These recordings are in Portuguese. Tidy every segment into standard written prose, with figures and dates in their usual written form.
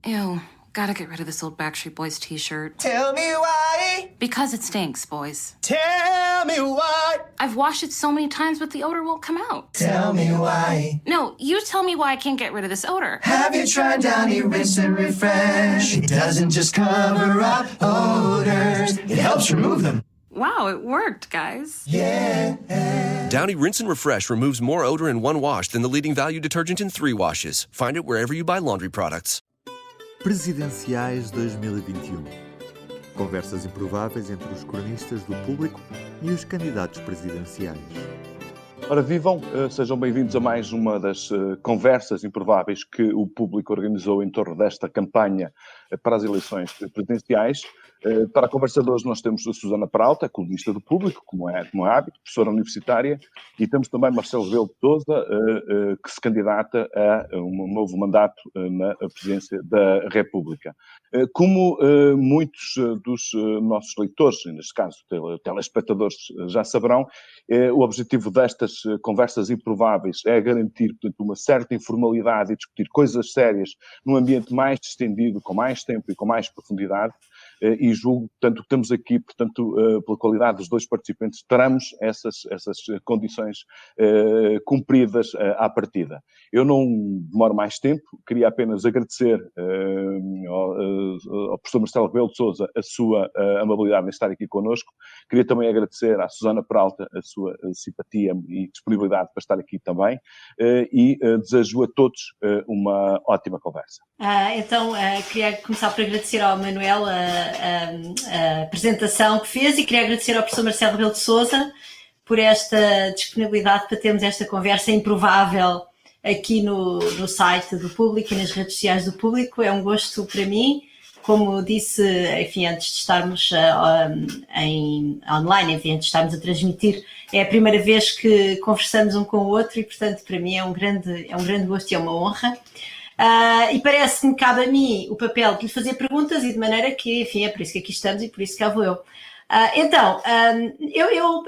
Ew, gotta get rid of this old Backstreet Boys t-shirt. Tell me why. Because it stinks, boys. Tell me why. I've washed it so many times, but the odor won't come out. Tell me why. No, you tell me why I can't get rid of this odor. Have you tried Downy Rinse and Refresh? It doesn't just cover up odors, it helps remove them. Wow, it worked, guys. Yeah. Downy Rinse and Refresh removes more odor in one wash than the leading value detergent in 3 washes. Find it wherever you buy laundry products. Presidenciais 2021. Conversas improváveis entre os cronistas do Público e os candidatos presidenciais. Ora, vivam, sejam bem-vindos a mais uma das conversas improváveis que o Público organizou em torno desta campanha para as eleições presidenciais. Para a conversa de hoje nós temos a Susana Peralta, colunista do Público, como é hábito, professora universitária, e temos também Marcelo Rebelo de Sousa, que se candidata a um novo mandato na presidência da República. Como muitos dos nossos leitores, neste caso telespectadores, já saberão, o objetivo destas conversas improváveis é garantir, portanto, uma certa informalidade e discutir coisas sérias num ambiente mais distendido, com mais tempo e com mais profundidade. E julgo, portanto, que temos aqui, portanto, pela qualidade dos dois participantes, teremos essas condições cumpridas à partida. Eu não demoro mais tempo, queria apenas agradecer ao professor Marcelo Rebelo de Sousa a sua amabilidade em estar aqui connosco. Queria também agradecer à Susana Peralta a sua simpatia e disponibilidade para estar aqui também e desejo a todos uma ótima conversa. Então, queria começar por agradecer ao Manuel a apresentação que fez e queria agradecer ao professor Marcelo Rebelo de Sousa por esta disponibilidade para termos esta conversa improvável aqui no site do Público e nas redes sociais do Público. É um gosto para mim. Como disse, enfim, antes de estarmos online, enfim, antes de estarmos a transmitir, é a primeira vez que conversamos um com o outro e, portanto, para mim é um grande gosto e é uma honra. E parece que me cabe a mim o papel de lhe fazer perguntas e de maneira que, enfim, é por isso que aqui estamos e por isso que cá vou eu. Então, eu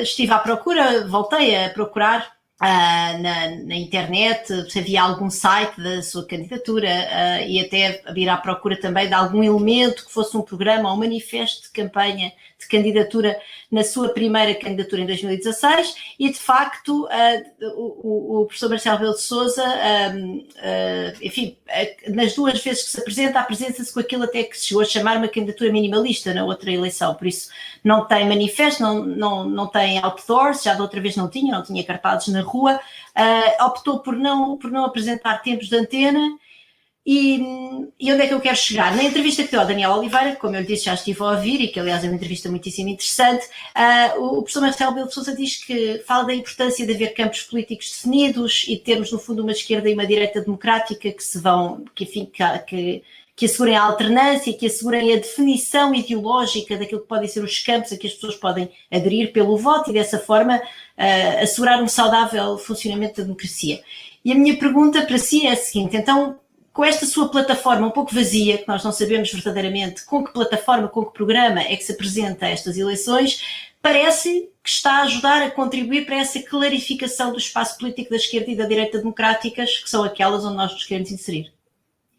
estive à procura, voltei a procurar na internet se havia algum site da sua candidatura e até ir à procura também de algum elemento que fosse um programa ou um manifesto de campanha de candidatura na sua primeira candidatura em 2016 e de facto o professor Marcelo Rebelo de Sousa enfim, nas duas vezes que se apresenta-se com aquilo até que se chegou a chamar uma candidatura minimalista na outra eleição, por isso não tem manifesto, não tem outdoors, já da outra vez não tinha cartazes na rua, optou por não apresentar tempos de antena. E onde é que eu quero chegar? Na entrevista que deu ao Daniel Oliveira, como eu lhe disse, já estive a ouvir e que aliás é uma entrevista muitíssimo interessante, o professor Marcelo Rebelo de Sousa diz que fala da importância de haver campos políticos definidos e de termos no fundo uma esquerda e uma direita democrática que assegurem a alternância, que assegurem a definição ideológica daquilo que podem ser os campos a que as pessoas podem aderir pelo voto e dessa forma assegurar um saudável funcionamento da democracia. E a minha pergunta para si é a seguinte, então, com esta sua plataforma um pouco vazia, que nós não sabemos verdadeiramente com que plataforma, com que programa é que se apresenta a estas eleições, parece que está a ajudar a contribuir para essa clarificação do espaço político da esquerda e da direita democráticas, que são aquelas onde nós nos queremos inserir.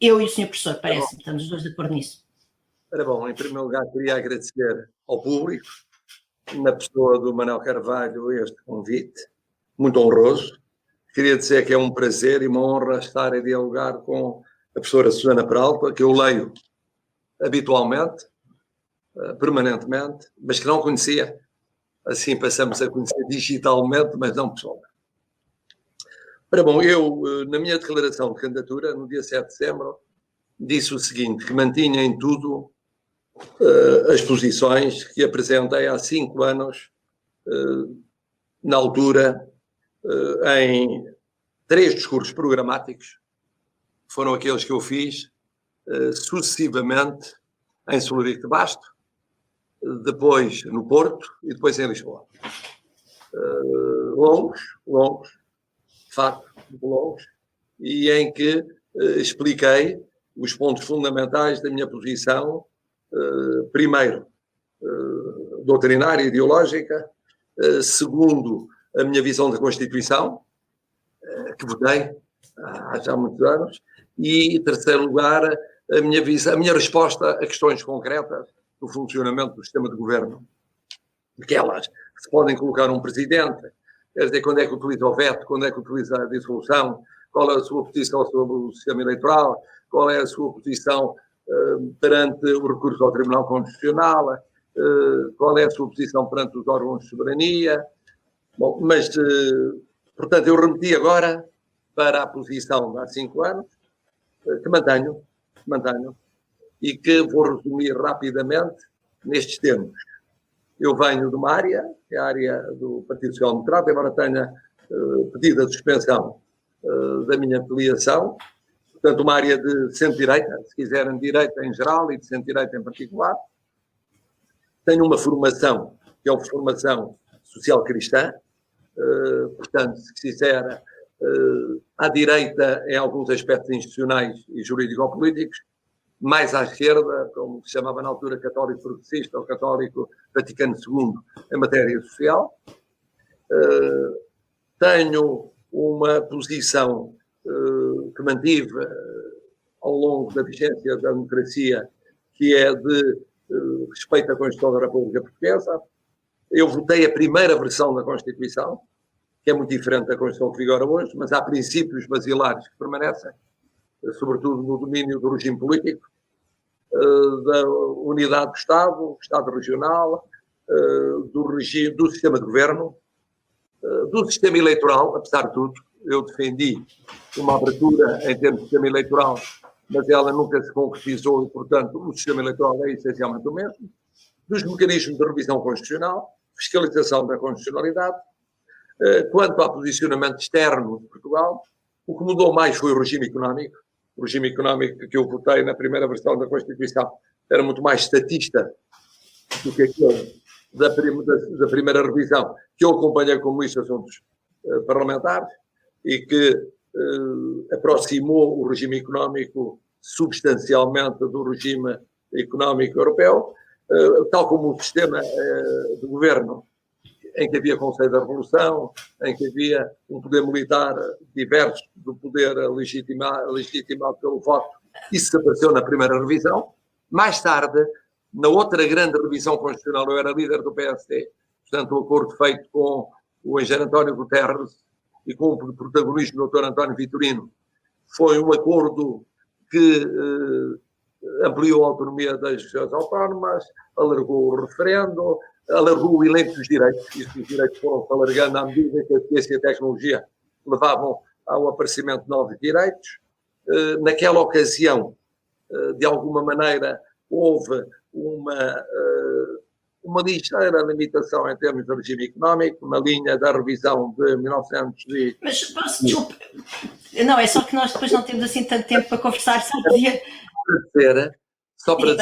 Eu e o Sr. Professor, parece-me, estamos os dois de acordo nisso. Ora bom, em primeiro lugar queria agradecer ao público, na pessoa do Manuel Carvalho, este convite, muito honroso. Queria dizer que é um prazer e uma honra estar a dialogar com a professora Susana Peralta, que eu leio habitualmente, permanentemente, mas que não conhecia. Assim passamos a conhecer digitalmente, mas não pessoalmente. Ora bom, eu, na minha declaração de candidatura, no dia 7 de setembro, disse o seguinte, que mantinha em tudo as posições que apresentei há 5 anos, na altura, em 3 discursos programáticos, foram aqueles que eu fiz sucessivamente em Solurico de Basto, depois no Porto e depois em Lisboa. Longos, de facto, longos, e em que expliquei os pontos fundamentais da minha posição, primeiro, doutrinária e ideológica, segundo, a minha visão da Constituição, que votei há já muitos anos, E, em terceiro lugar, a minha resposta a questões concretas do funcionamento do sistema de governo. Aquelas que se podem colocar um presidente, quer dizer, quando é que utiliza o veto, quando é que utiliza a dissolução, qual é a sua posição sobre o sistema eleitoral, qual é a sua posição perante o recurso ao Tribunal Constitucional, qual é a sua posição perante os órgãos de soberania. Bom, mas, portanto, eu remeti agora para a posição de há 5 anos, que mantenho, e que vou resumir rapidamente nestes termos. Eu venho de uma área, que é a área do Partido Social Democrata, embora tenha pedido a suspensão da minha filiação, portanto, uma área de centro-direita, se quiserem, de direita em geral e de centro-direita em particular. Tenho uma formação, que é uma formação social-cristã, portanto, se quiser, à direita em alguns aspectos institucionais e jurídico-políticos, mais à esquerda, como se chamava na altura católico progressista ou católico Vaticano II, em matéria social. Tenho uma posição que mantive ao longo da vigência da democracia, que é de respeito à Constituição da República Portuguesa. Eu votei a primeira versão da Constituição, que é muito diferente da Constituição que vigora hoje, mas há princípios basilares que permanecem, sobretudo no domínio do regime político, da unidade do Estado regional, do sistema de governo, do sistema eleitoral, apesar de tudo. Eu defendi uma abertura em termos de sistema eleitoral, mas ela nunca se concretizou e, portanto, o sistema eleitoral é essencialmente o mesmo. Dos mecanismos de revisão constitucional, fiscalização da constitucionalidade. Quanto ao posicionamento externo de Portugal, o que mudou mais foi o regime económico. O regime económico que eu votei na primeira versão da Constituição era muito mais estatista do que aquele da primeira revisão, que eu acompanhei como isso assuntos parlamentares e que aproximou o regime económico substancialmente do regime económico europeu, tal como o sistema de governo, em que havia Conselho da Revolução, em que havia um poder militar diverso do poder legitimado pelo voto. Isso desapareceu na primeira revisão. Mais tarde, na outra grande revisão constitucional, eu era líder do PSD, portanto, o acordo feito com o engenheiro António Guterres e com o protagonismo do Dr. António Vitorino, foi um acordo que ampliou a autonomia das regiões autónomas, alargou o referendo, alargou o elenco dos direitos, e os direitos foram-se alargando à medida que a ciência e a tecnologia levavam ao aparecimento de novos direitos. Naquela ocasião, de alguma maneira, houve uma ligeira limitação em termos de regime económico, na linha da revisão de 1900 e... Mas, desculpe, não, é só que nós depois não temos assim tanto tempo para conversar, só para dizer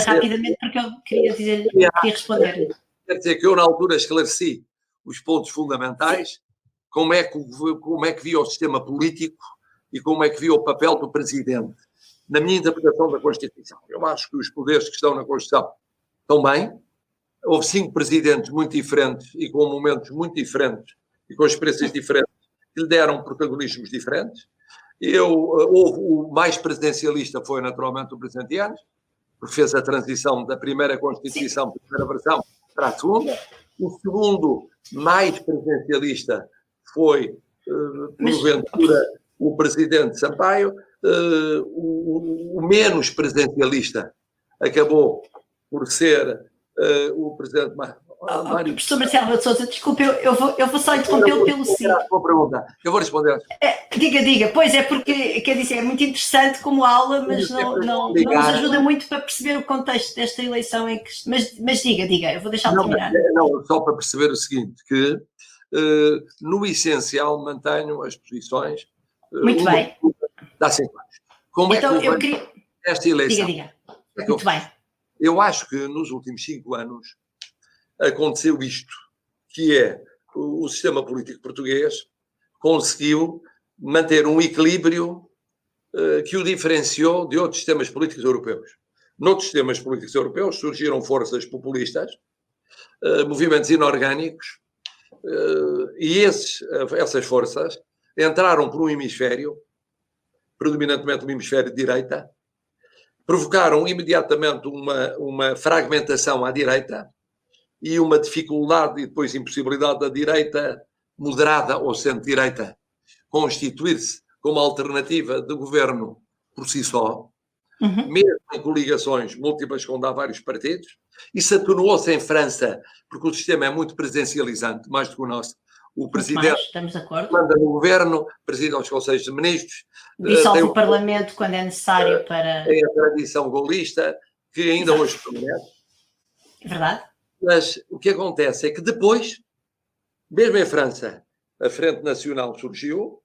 rapidamente, porque eu queria responder. Quer dizer que eu, na altura, esclareci os pontos fundamentais, como é que via o sistema político e como é que via o papel do Presidente. Na minha interpretação da Constituição, eu acho que os poderes que estão na Constituição estão bem. Houve 5 presidentes muito diferentes e com momentos muito diferentes e com experiências diferentes que lhe deram protagonismos diferentes. O mais presidencialista foi, naturalmente, o Presidente Eanes, que fez a transição da primeira Constituição, da primeira versão, para a segunda. O segundo mais presidencialista foi, porventura, o Presidente Sampaio. O menos presidencialista acabou por ser o Presidente Mário. Professor Marcelo de Sousa, desculpe, eu vou só interrompê-lo pelo sim. Eu vou responder. Diga. Pois é, porque, quer dizer, é muito interessante como aula, mas não nos ajuda muito para perceber o contexto desta eleição em que... Mas diga, eu vou deixá-lo terminar. Não, só para perceber o seguinte, que no essencial mantenho as posições... Muito bem. Dá 5 anos. Como então, é que eu queria... esta eleição? Diga. Muito bem. Eu acho que nos últimos 5 anos aconteceu isto, que é o sistema político português conseguiu manter um equilíbrio que o diferenciou de outros sistemas políticos europeus. Noutros sistemas políticos europeus surgiram forças populistas, movimentos inorgânicos, e essas forças entraram por um hemisfério predominantemente no hemisfério de direita, provocaram imediatamente uma fragmentação à direita e uma dificuldade e depois impossibilidade da direita moderada ou centro-direita constituir-se como alternativa de governo por si só, mesmo em coligações múltiplas onde há vários partidos. Isso atenuou-se em França, porque o sistema é muito presidencializante, mais do que o nosso. O presidente estamos de acordo. manda no governo, preside aos conselhos de ministros. Dissolve o Parlamento quando é necessário para... Tem a tradição golista, que ainda hoje permanece. É verdade. Mas o que acontece é que depois, mesmo em França, a Frente Nacional surgiu,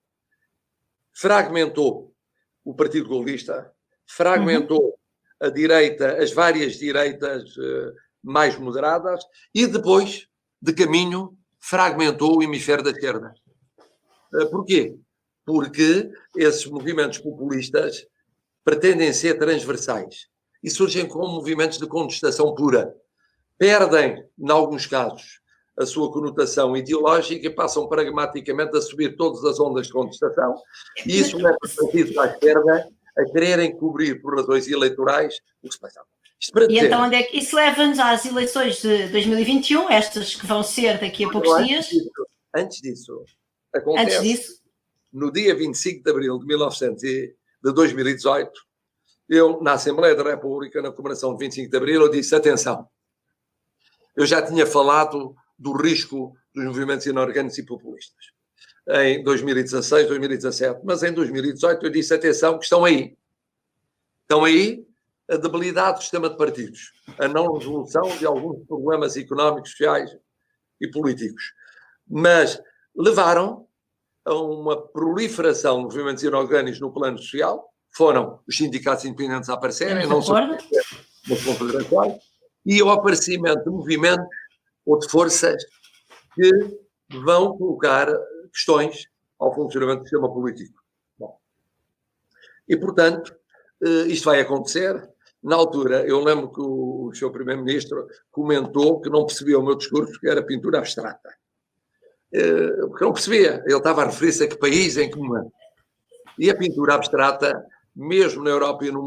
fragmentou o Partido Golista, fragmentou a direita, as várias direitas mais moderadas, e depois, de caminho, fragmentou o hemisfério da esquerda. Porquê? Porque esses movimentos populistas pretendem ser transversais e surgem como movimentos de contestação pura. Perdem, em alguns casos, a sua conotação ideológica e passam pragmaticamente a subir todas as ondas de contestação. E isso leva os partidos à esquerda a quererem cobrir por razões eleitorais o que se passa. E então onde é que isso leva-nos às eleições de 2021, estas que vão ser daqui a poucos dias? Antes disso, acontece, no dia 25 de abril de 2018, eu, na Assembleia da República, na comemoração de 25 de abril, eu disse, atenção, eu já tinha falado do risco dos movimentos inorgânicos e populistas em 2016, 2017, mas em 2018 eu disse, atenção, que estão aí. Estão aí a debilidade do sistema de partidos, a não resolução de alguns problemas económicos, sociais e políticos. Mas levaram a uma proliferação de movimentos inorgânicos no plano social, foram os sindicatos independentes a aparecerem, não só nas confederações, e o aparecimento de movimentos ou de forças que vão colocar questões ao funcionamento do sistema político. Bom. E, portanto, isto vai acontecer. Na altura, eu lembro que o seu primeiro-ministro comentou que não percebia o meu discurso, que era pintura abstrata. Porque não percebia. Ele estava a referir-se a que país, em que momento. E a pintura abstrata, mesmo na Europa e no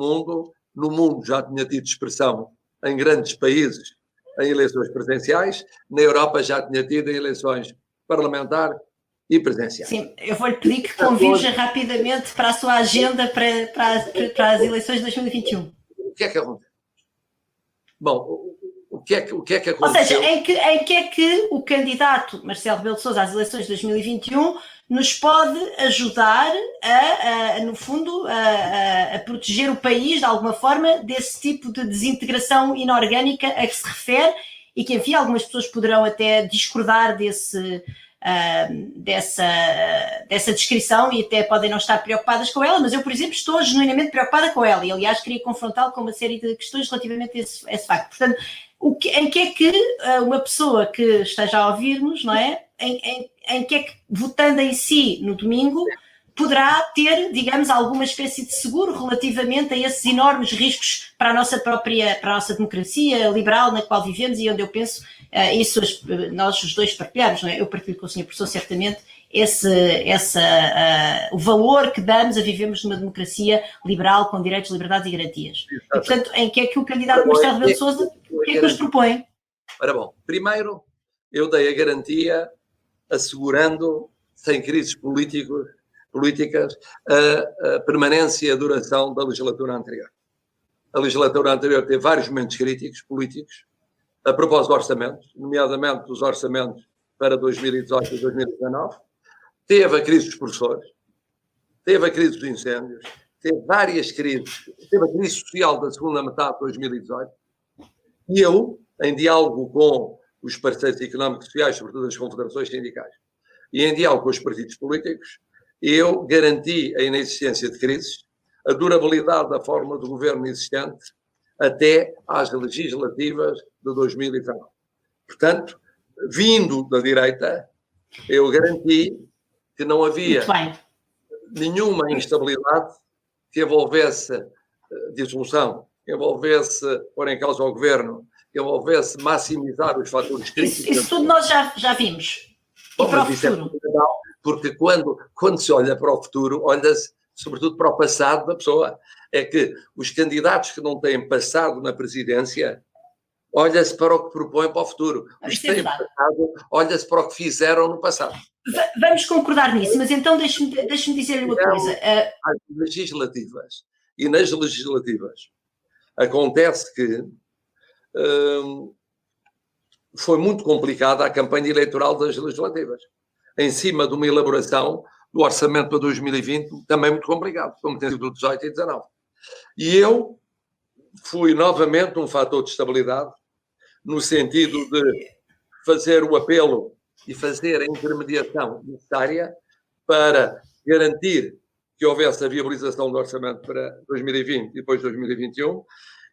mundo já tinha tido expressão em grandes países, em eleições presidenciais, na Europa já tinha tido em eleições parlamentares e presidenciais. Sim, eu vou-lhe pedir que convirja rapidamente para a sua agenda para as eleições de 2021. O que é que aconteceu? Bom, o que é que aconteceu? Ou seja, em que é que o candidato Marcelo Rebelo de Sousa às eleições de 2021 nos pode ajudar no fundo, a proteger o país, de alguma forma, desse tipo de desintegração inorgânica a que se refere e que, enfim, algumas pessoas poderão até discordar dessa descrição e até podem não estar preocupadas com ela, mas eu, por exemplo, estou genuinamente preocupada com ela e, aliás, queria confrontá-lo com uma série de questões relativamente a esse facto. Portanto, em que é que uma pessoa que esteja a ouvir-nos, não é? Em que é que, votando em si no domingo, poderá ter, digamos, alguma espécie de seguro relativamente a esses enormes riscos para a nossa democracia liberal na qual vivemos e onde eu penso, isso nós os dois partilhamos, não é? Eu partilho com o Sr. Professor certamente o valor que damos a vivermos numa democracia liberal com direitos, liberdades e garantias. E, portanto, em que é que o candidato Marcelo Rebelo de Sousa, o que é que nos propõe? Ora bom, primeiro eu dei a garantia assegurando, sem crises políticas, a permanência e a duração da legislatura anterior. A legislatura anterior teve vários momentos críticos políticos, a propósito de orçamentos, nomeadamente os orçamentos para 2018 e 2019, teve a crise dos professores, teve a crise dos incêndios, teve várias crises, teve a crise social da segunda metade de 2018, e eu, em diálogo com os parceiros económicos e sociais, sobretudo as confederações sindicais, e em diálogo com os partidos políticos, eu garanti a inexistência de crises, a durabilidade da forma de governo existente até às legislativas de 2019. Portanto, vindo da direita, eu garanti que não havia nenhuma instabilidade que envolvesse dissolução, que envolvesse pôr em causa o governo, que envolvesse maximizar os fatores críticos. Isso tudo nós já vimos. E para o futuro? Porque quando se olha para o futuro, olha-se sobretudo para o passado da pessoa. É que os candidatos que não têm passado na presidência, olha-se para o que propõem para o futuro. Os que têm passado, olha-se para o que fizeram no passado. Vamos concordar nisso, mas então deixe-me dizer-lhe uma coisa. Às legislativas. E nas legislativas acontece que foi muito complicada a campanha eleitoral das legislativas. Em cima de uma elaboração do orçamento para 2020, também muito complicado, como tem sido 18 e 19. E eu fui novamente um fator de estabilidade, no sentido de fazer o apelo e fazer a intermediação necessária para garantir que houvesse a viabilização do orçamento para 2020 e depois 2021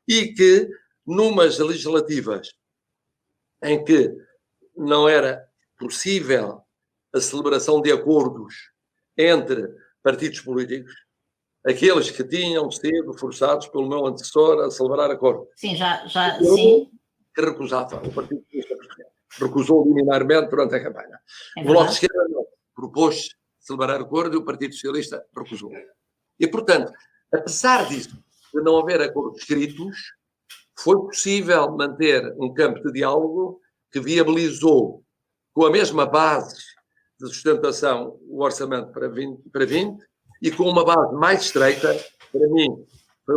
e que, numas legislativas em que não era possível a celebração de acordos entre partidos políticos, aqueles que tinham sido forçados pelo meu antecessor a celebrar acordo. Sim, sim. Que recusava, o Partido Comunista Português. Recusou liminarmente durante a campanha. É o Bloco de Esquerda não. Propôs celebrar acordo e o Partido Socialista recusou. E, portanto, apesar disso, de não haver acordos escritos, foi possível manter um campo de diálogo que viabilizou, com a mesma base de sustentação, o orçamento para 20 e com uma base mais estreita. Para mim, foi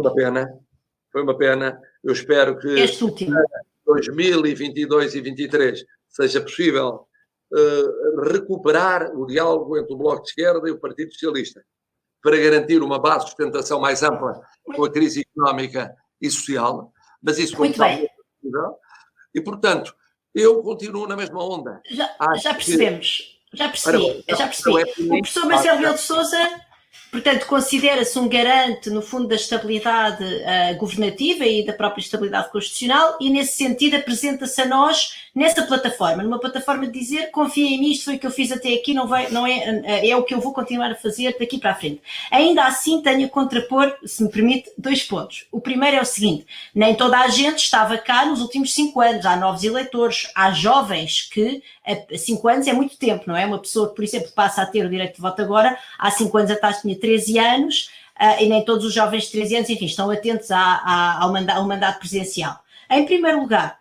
uma pena. Eu espero que este último 2022 e 2023 seja possível recuperar o diálogo entre o Bloco de Esquerda e o Partido Socialista para garantir uma base de sustentação mais ampla com a crise económica e social, mas isso muito bem. E, portanto, eu continuo na mesma onda. Já percebi. O professor Marcelo Rebelo de Sousa, portanto, considera-se um garante, no fundo, da estabilidade governativa e da própria estabilidade constitucional e, nesse sentido, apresenta-se a nós nessa plataforma, numa plataforma de dizer confiem em mim, isto foi o que eu fiz até aqui, é o que eu vou continuar a fazer daqui para a frente. Ainda assim, tenho a contrapor, se me permite, 2 pontos. O primeiro é o seguinte: nem toda a gente estava cá nos últimos 5 anos, há novos eleitores, há jovens que 5 anos é muito tempo, não é? Uma pessoa que, por exemplo, passa a ter o direito de voto agora, há 5 anos atrás tinha 13 anos, e nem todos os jovens de 13 anos, enfim, estão atentos ao mandato presidencial. Em primeiro lugar,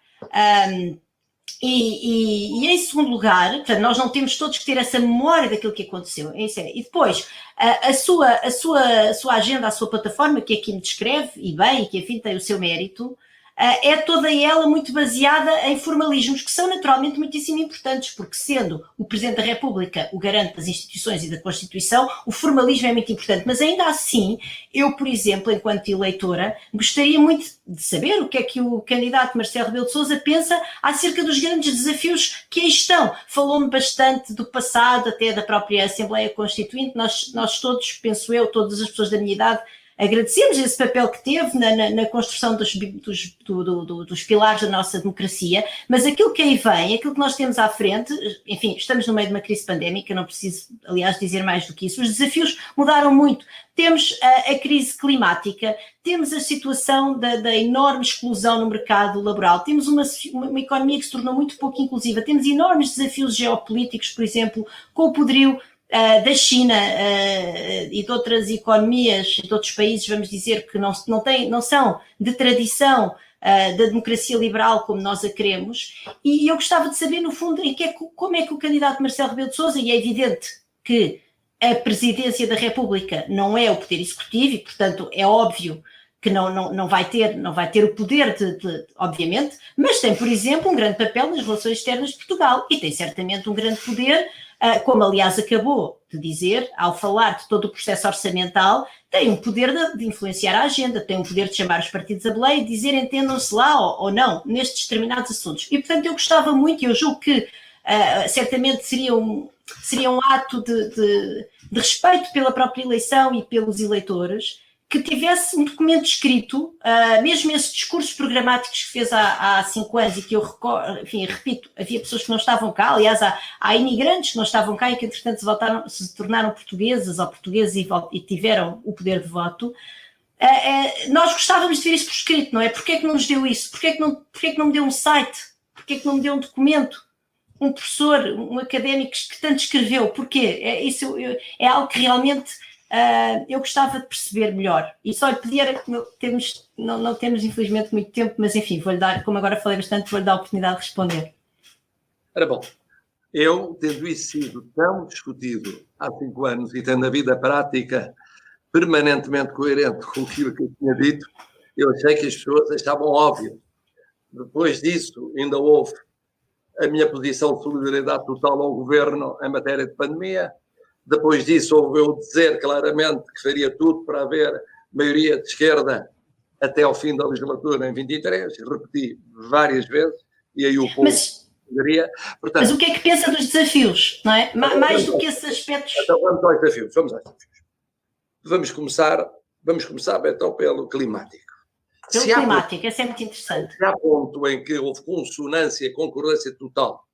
e em segundo lugar, portanto, nós não temos todos que ter essa memória daquilo que aconteceu. E depois, a sua agenda, a sua plataforma, que aqui me descreve, e bem, e que enfim tem o seu mérito, é toda ela muito baseada em formalismos que são naturalmente muitíssimo importantes, porque sendo o Presidente da República o garante das instituições e da Constituição, o formalismo é muito importante. Mas ainda assim, eu, por exemplo, enquanto eleitora, gostaria muito de saber o que é que o candidato Marcelo Rebelo de Sousa pensa acerca dos grandes desafios que aí estão. Falou-me bastante do passado, até da própria Assembleia Constituinte. Nós todos, penso eu, todas as pessoas da minha idade, agradecemos esse papel que teve na construção dos pilares da nossa democracia, mas aquilo que aí vem, aquilo que nós temos à frente, enfim, estamos no meio de uma crise pandémica, não preciso, aliás, dizer mais do que isso, os desafios mudaram muito. Temos a crise climática, temos a situação da enorme exclusão no mercado laboral, temos uma economia que se tornou muito pouco inclusiva, temos enormes desafios geopolíticos, por exemplo, com o poderio da China e de outras economias, de outros países, vamos dizer, que não são de tradição da democracia liberal como nós a queremos, e eu gostava de saber, no fundo, como é que o candidato Marcelo Rebelo de Sousa, e é evidente que a presidência da República não é o poder executivo, e, portanto, é óbvio que não vai ter o poder obviamente, mas tem, por exemplo, um grande papel nas relações externas de Portugal, e tem certamente um grande poder, como aliás acabou de dizer, ao falar de todo o processo orçamental, tem um poder de influenciar a agenda, tem um poder de chamar os partidos a boleia e dizer entendam-se lá ou não, nestes determinados assuntos. E, portanto, eu gostava muito, e eu julgo que certamente seria um ato de respeito pela própria eleição e pelos eleitores, que tivesse um documento escrito, mesmo esses discursos programáticos que fez há 5 anos e que eu recordo, enfim, repito, havia pessoas que não estavam cá, aliás, há imigrantes que não estavam cá e que, entretanto, se tornaram portuguesas ou portugueses e tiveram o poder de voto. Nós gostávamos de ver isso por escrito, não é? Porquê é que não nos deu isso? Porquê é que não me deu um site? Porquê é que não me deu um documento? Um professor, um académico que tanto escreveu? Porquê? Isso é algo que realmente eu gostava de perceber melhor. E só lhe pedir, não temos infelizmente muito tempo, mas enfim, vou-lhe dar, como agora falei bastante, vou-lhe dar a oportunidade de responder. Ora bom, eu, tendo isso sido tão discutido há 5 anos e tendo a vida prática permanentemente coerente com aquilo que eu tinha dito, eu achei que as pessoas achavam óbvio. Depois disso, ainda houve a minha posição de solidariedade total ao governo em matéria de pandemia. Depois disso, houve eu dizer claramente que faria tudo para haver maioria de esquerda até ao fim da legislatura em 23. Repeti várias vezes e aí o povo poderia. Portanto, mas o que é que pensa dos desafios, não é? Mais do que esses aspectos. Então, vamos aos desafios. Vamos começar então pelo climático. Pelo climático, esse é muito interessante. Se há ponto em que houve consonância e concordância total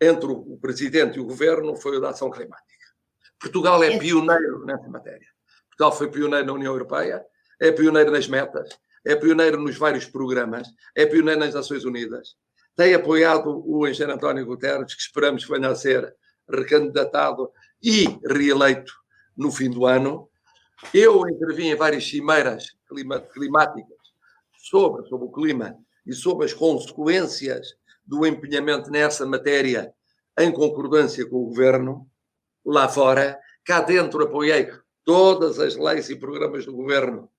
entre o Presidente e o Governo, foi o da ação climática. Portugal é pioneiro nessa matéria. Portugal foi pioneiro na União Europeia, é pioneiro nas metas, é pioneiro nos vários programas, é pioneiro nas Nações Unidas. Tem apoiado o engenheiro António Guterres, que esperamos que venha a ser recandidatado e reeleito no fim do ano. Eu intervim em várias cimeiras climáticas sobre o clima e sobre as consequências do empenhamento nessa matéria em concordância com o Governo, lá fora. Cá dentro apoiei todas as leis e programas do Governo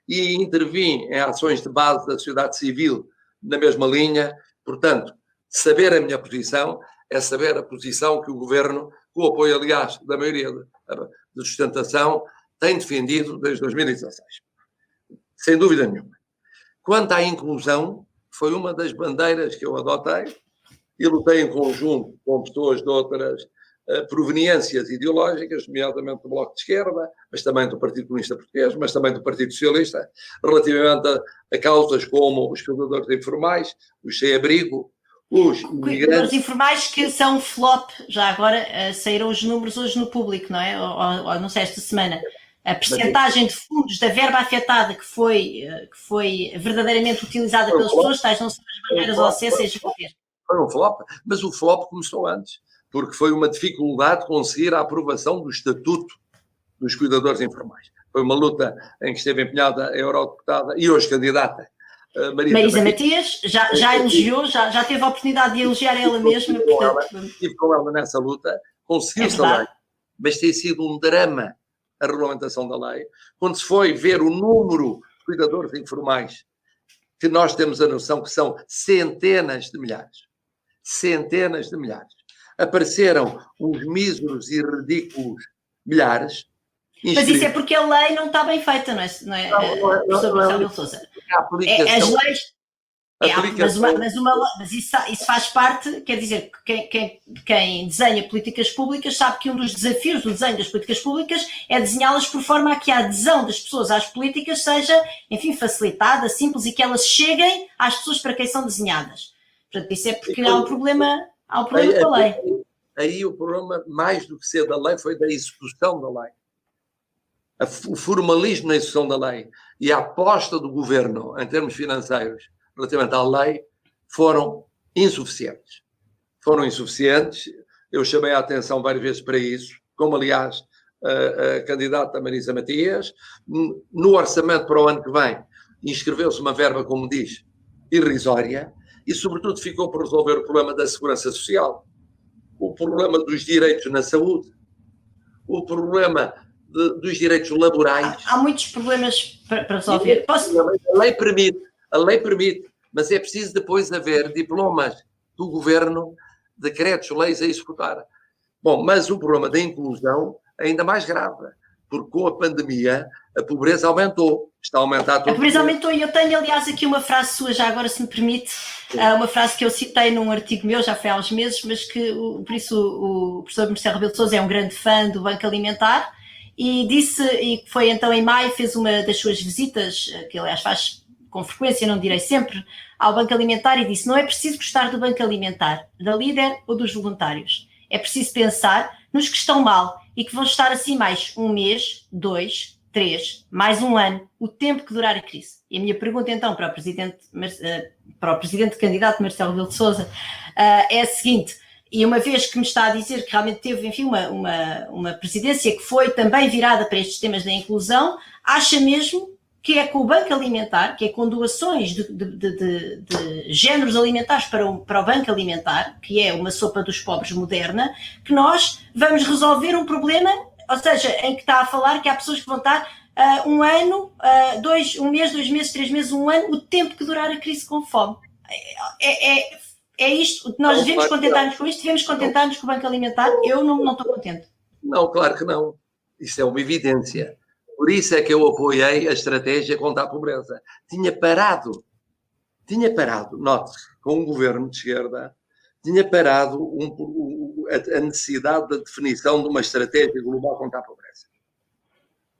e intervim em ações de base da sociedade civil na mesma linha. Portanto, saber a minha posição é saber a posição que o Governo, com o apoio, aliás, da maioria de sustentação, tem defendido desde 2016. Sem dúvida nenhuma. Quanto à inclusão, foi uma das bandeiras que eu adotei e lutei em conjunto com pessoas de outras proveniências ideológicas, nomeadamente do Bloco de Esquerda, mas também do Partido Comunista Português, mas também do Partido Socialista, relativamente a causas como os cuidadores informais, os sem-abrigo, os imigrantes. Cuidadores informais que são flop, já agora saíram os números hoje no público, não é? Ou não sei, esta semana. A percentagem de fundos da verba afetada que foi verdadeiramente utilizada pelas pessoas, tais não são as barreiras ao acesso a estes governos. Foi um flop, mas o flop começou antes, porque foi uma dificuldade conseguir a aprovação do Estatuto dos Cuidadores Informais. Foi uma luta em que esteve empenhada a eurodeputada e hoje candidata Marisa Matias, já elogiou, já teve a oportunidade de elogiar ela mesma. Estive com ela nessa luta, conseguiu-se a lei, mas tem sido um drama a regulamentação da lei. Quando se foi ver o número de cuidadores informais, que nós temos a noção que são centenas de milhares, apareceram uns míseros e ridículos milhares. Mas isso é porque a lei não está bem feita, não é? Professor Marcelo Sousa. As leis... Mas isso faz parte, quer dizer, quem desenha políticas públicas sabe que um dos desafios do desenho das políticas públicas é desenhá-las por forma a que a adesão das pessoas às políticas seja, enfim, facilitada, simples e que elas cheguem às pessoas para quem são desenhadas. Portanto, isso é porque há um problema com a lei. Aí o problema, mais do que ser da lei, foi da execução da lei. O formalismo na execução da lei e a aposta do governo em termos financeiros relativamente à lei, foram insuficientes. Eu chamei a atenção várias vezes para isso, como aliás a candidata Marisa Matias. No orçamento para o ano que vem, inscreveu-se uma verba, como diz, irrisória, e sobretudo ficou por resolver o problema da segurança social, o problema dos direitos na saúde, o problema dos direitos laborais. Há muitos problemas para resolver. A lei permite, mas é preciso depois haver diplomas do governo, decretos, leis a executar. Bom, mas o problema da inclusão é ainda mais grave, porque com a pandemia a pobreza aumentou, está a aumentar todo. A pobreza aumentou e eu tenho, aliás, aqui uma frase sua, já agora, se me permite, uma frase que eu citei num artigo meu, já foi há uns meses, mas que, por isso, o professor Marcelo Rebelo de Sousa é um grande fã do Banco Alimentar, e disse, e foi então em maio, fez uma das suas visitas, que aliás faz com frequência, não direi sempre, ao Banco Alimentar e disse: não é preciso gostar do Banco Alimentar, da líder ou dos voluntários. É preciso pensar nos que estão mal e que vão estar assim mais 1 mês, 2, 3, mais 1 ano, o tempo que durar a crise. E a minha pergunta então para o presidente candidato Marcelo Rebelo de Sousa é a seguinte: E uma vez que me está a dizer que realmente teve, enfim, uma presidência que foi também virada para estes temas da inclusão, acha mesmo que é com o Banco Alimentar, que é com doações de géneros alimentares para o Banco Alimentar, que é uma sopa dos pobres moderna, que nós vamos resolver um problema, ou seja, em que está a falar que há pessoas que vão estar um ano, um mês, 2 meses, 3 meses, um ano, o tempo que durar a crise com fome. É isto, nós devemos contentar-nos com isto, devemos contentar-nos com o Banco Alimentar. Eu não estou contente. Não, claro que não. Isso é uma evidência. Por isso é que eu apoiei a estratégia contra a pobreza. Tinha parado, note, com um governo de esquerda, tinha parado a necessidade da definição de uma estratégia global contra a pobreza.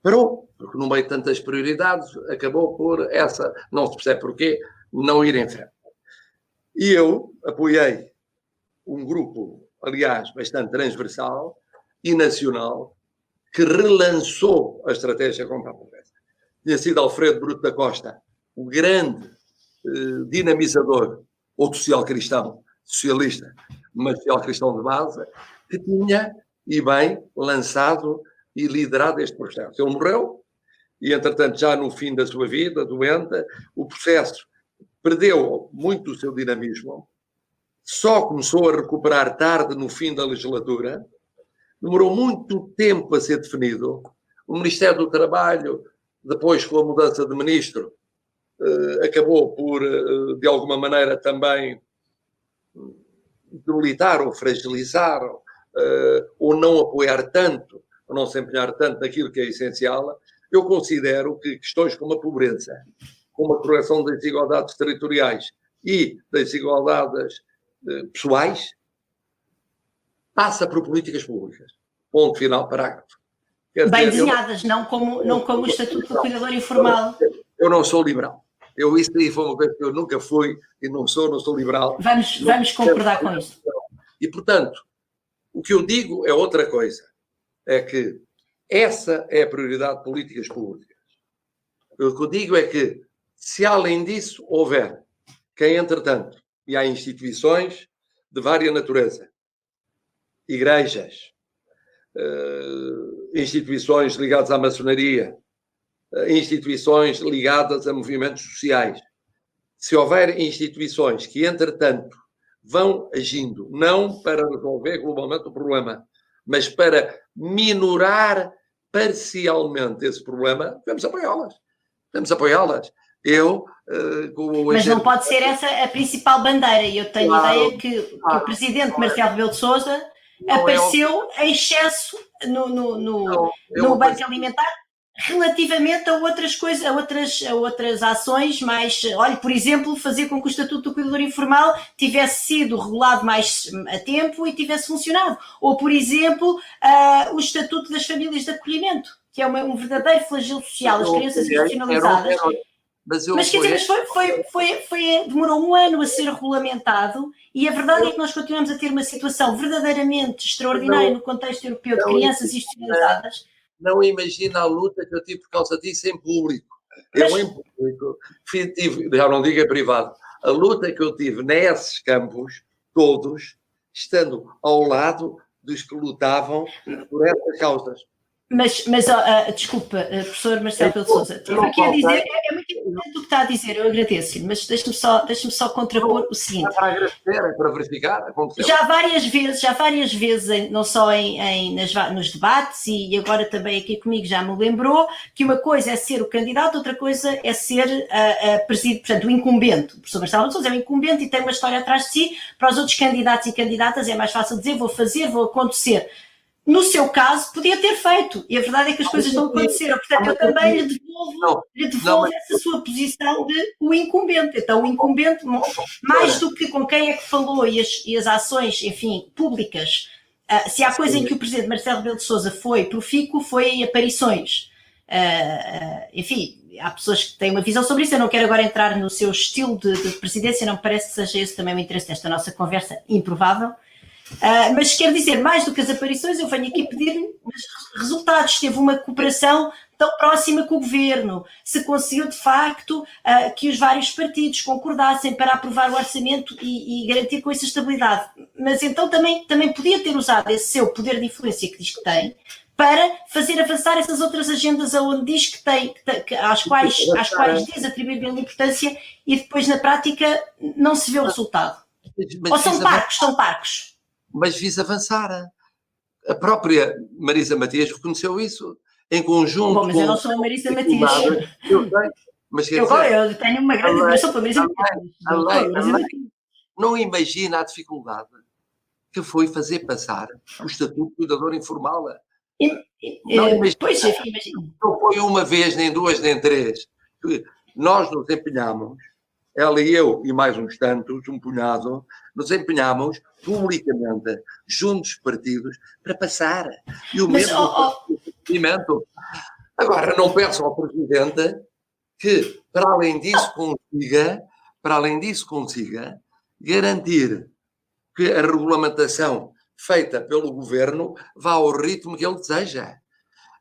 Parou, porque no meio de tantas prioridades, acabou por essa, não se percebe porquê, não ir em frente. E eu apoiei um grupo, aliás, bastante transversal e nacional, que relançou a estratégia contra a pobreza. Tinha sido Alfredo Bruto da Costa, o grande dinamizador, ou social-cristão, socialista, mas social-cristão de base, que tinha, e bem, lançado e liderado este processo. Ele morreu, e entretanto, já no fim da sua vida, doente, o processo perdeu muito do seu dinamismo, só começou a recuperar tarde no fim da legislatura, demorou muito tempo a ser definido. O Ministério do Trabalho, depois com a mudança de ministro, acabou por, de alguma maneira, também debilitar ou fragilizar, ou não apoiar tanto, ou não se empenhar tanto naquilo que é essencial. Eu considero que questões como a pobreza, como a correção das desigualdades territoriais e das desigualdades pessoais, passa por políticas públicas. Ponto final, parágrafo. Bem desenhadas, não como o Estatuto do Cuidador Informal. Eu não sou liberal. Isso aí foi uma coisa que eu nunca fui e não sou liberal. Vamos concordar com isso. E, portanto, o que eu digo é outra coisa. É que essa é a prioridade de políticas públicas. O que eu digo é que, se além disso houver quem, entretanto, e há instituições de várias natureza, igrejas, instituições ligadas à maçonaria, instituições ligadas a movimentos sociais. Se houver instituições que, entretanto, vão agindo, não para resolver globalmente o problema, mas para minorar parcialmente esse problema, devemos apoiá-las. Mas não pode ser essa a principal bandeira. E eu tenho a ideia que o presidente Marcelo Rebelo de Sousa apareceu em excesso no Banco Alimentar relativamente a outras coisas, a outras ações mais... Olha, por exemplo, fazer com que o Estatuto do Cuidador Informal tivesse sido regulado mais a tempo e tivesse funcionado. Ou, por exemplo, o Estatuto das Famílias de Acolhimento, que é um verdadeiro flagelo social, as crianças institucionalizadas. Mas quer dizer, demorou um ano a ser regulamentado e a verdade é que nós continuamos a ter uma situação verdadeiramente extraordinária no contexto europeu de crianças institucionalizadas. Não imagina a luta que eu tive por causa disso em público. Eu em público tive, já não digo em privado, a luta que eu tive nesses campos, todos, estando ao lado dos que lutavam por essas causas. Mas desculpa, professor Marcelo Rebelo de Sousa, eu quero dizer, é muito importante o que está a dizer, eu agradeço-lhe, mas deixe-me só contrapor o seguinte. Para agradecer, é para verificar, aconteceu. Já várias vezes, não só nos debates e agora também aqui comigo já me lembrou que uma coisa é ser o candidato, outra coisa é ser portanto, o incumbente. O professor Marcelo Rebelo de Sousa é o incumbente e tem uma história atrás de si. Para os outros candidatos e candidatas é mais fácil dizer vou fazer, vou acontecer. No seu caso, podia ter feito. E a verdade é que as coisas não aconteceram. Portanto, eu também lhe devolvo essa sua posição de o incumbente. Então, o incumbente, mais do que com quem é que falou e as ações, enfim, públicas, se há coisa em que o presidente Marcelo Rebelo de Sousa foi profícuo, foi em aparições. Enfim, há pessoas que têm uma visão sobre isso. Eu não quero agora entrar no seu estilo de presidência, não me parece que seja esse também o interesse desta nossa conversa improvável. Mas quero dizer, mais do que as aparições, eu venho aqui pedir resultados. Teve uma cooperação tão próxima com o governo, se conseguiu de facto que os vários partidos concordassem para aprovar o orçamento e garantir com isso a estabilidade. Mas então também podia ter usado esse seu poder de influência que diz que tem para fazer avançar essas outras agendas aonde diz que tem, às quais diz atribuir grande importância e depois na prática não se vê o resultado. Ou são parcos. Mas fiz avançar. A própria Marisa Matias reconheceu isso. Em conjunto. Bom, mas eu não sou a Marisa Matias. Eu sei, mas quer dizer, eu tenho uma grande admiração para a Marisa Matias. Não imagina a dificuldade que foi fazer passar o Estatuto de Cuidador Informal. Pois, enfim, imagino. Não foi uma vez, nem duas, nem três. Nós nos empenhamos, ela e eu e mais uns tantos, um punhado, nos empenhamos publicamente, juntos dos partidos, para passar. E o mesmo procedimento. Agora, não peço ao Presidente que, para além disso, consiga garantir que a regulamentação feita pelo Governo vá ao ritmo que ele deseja.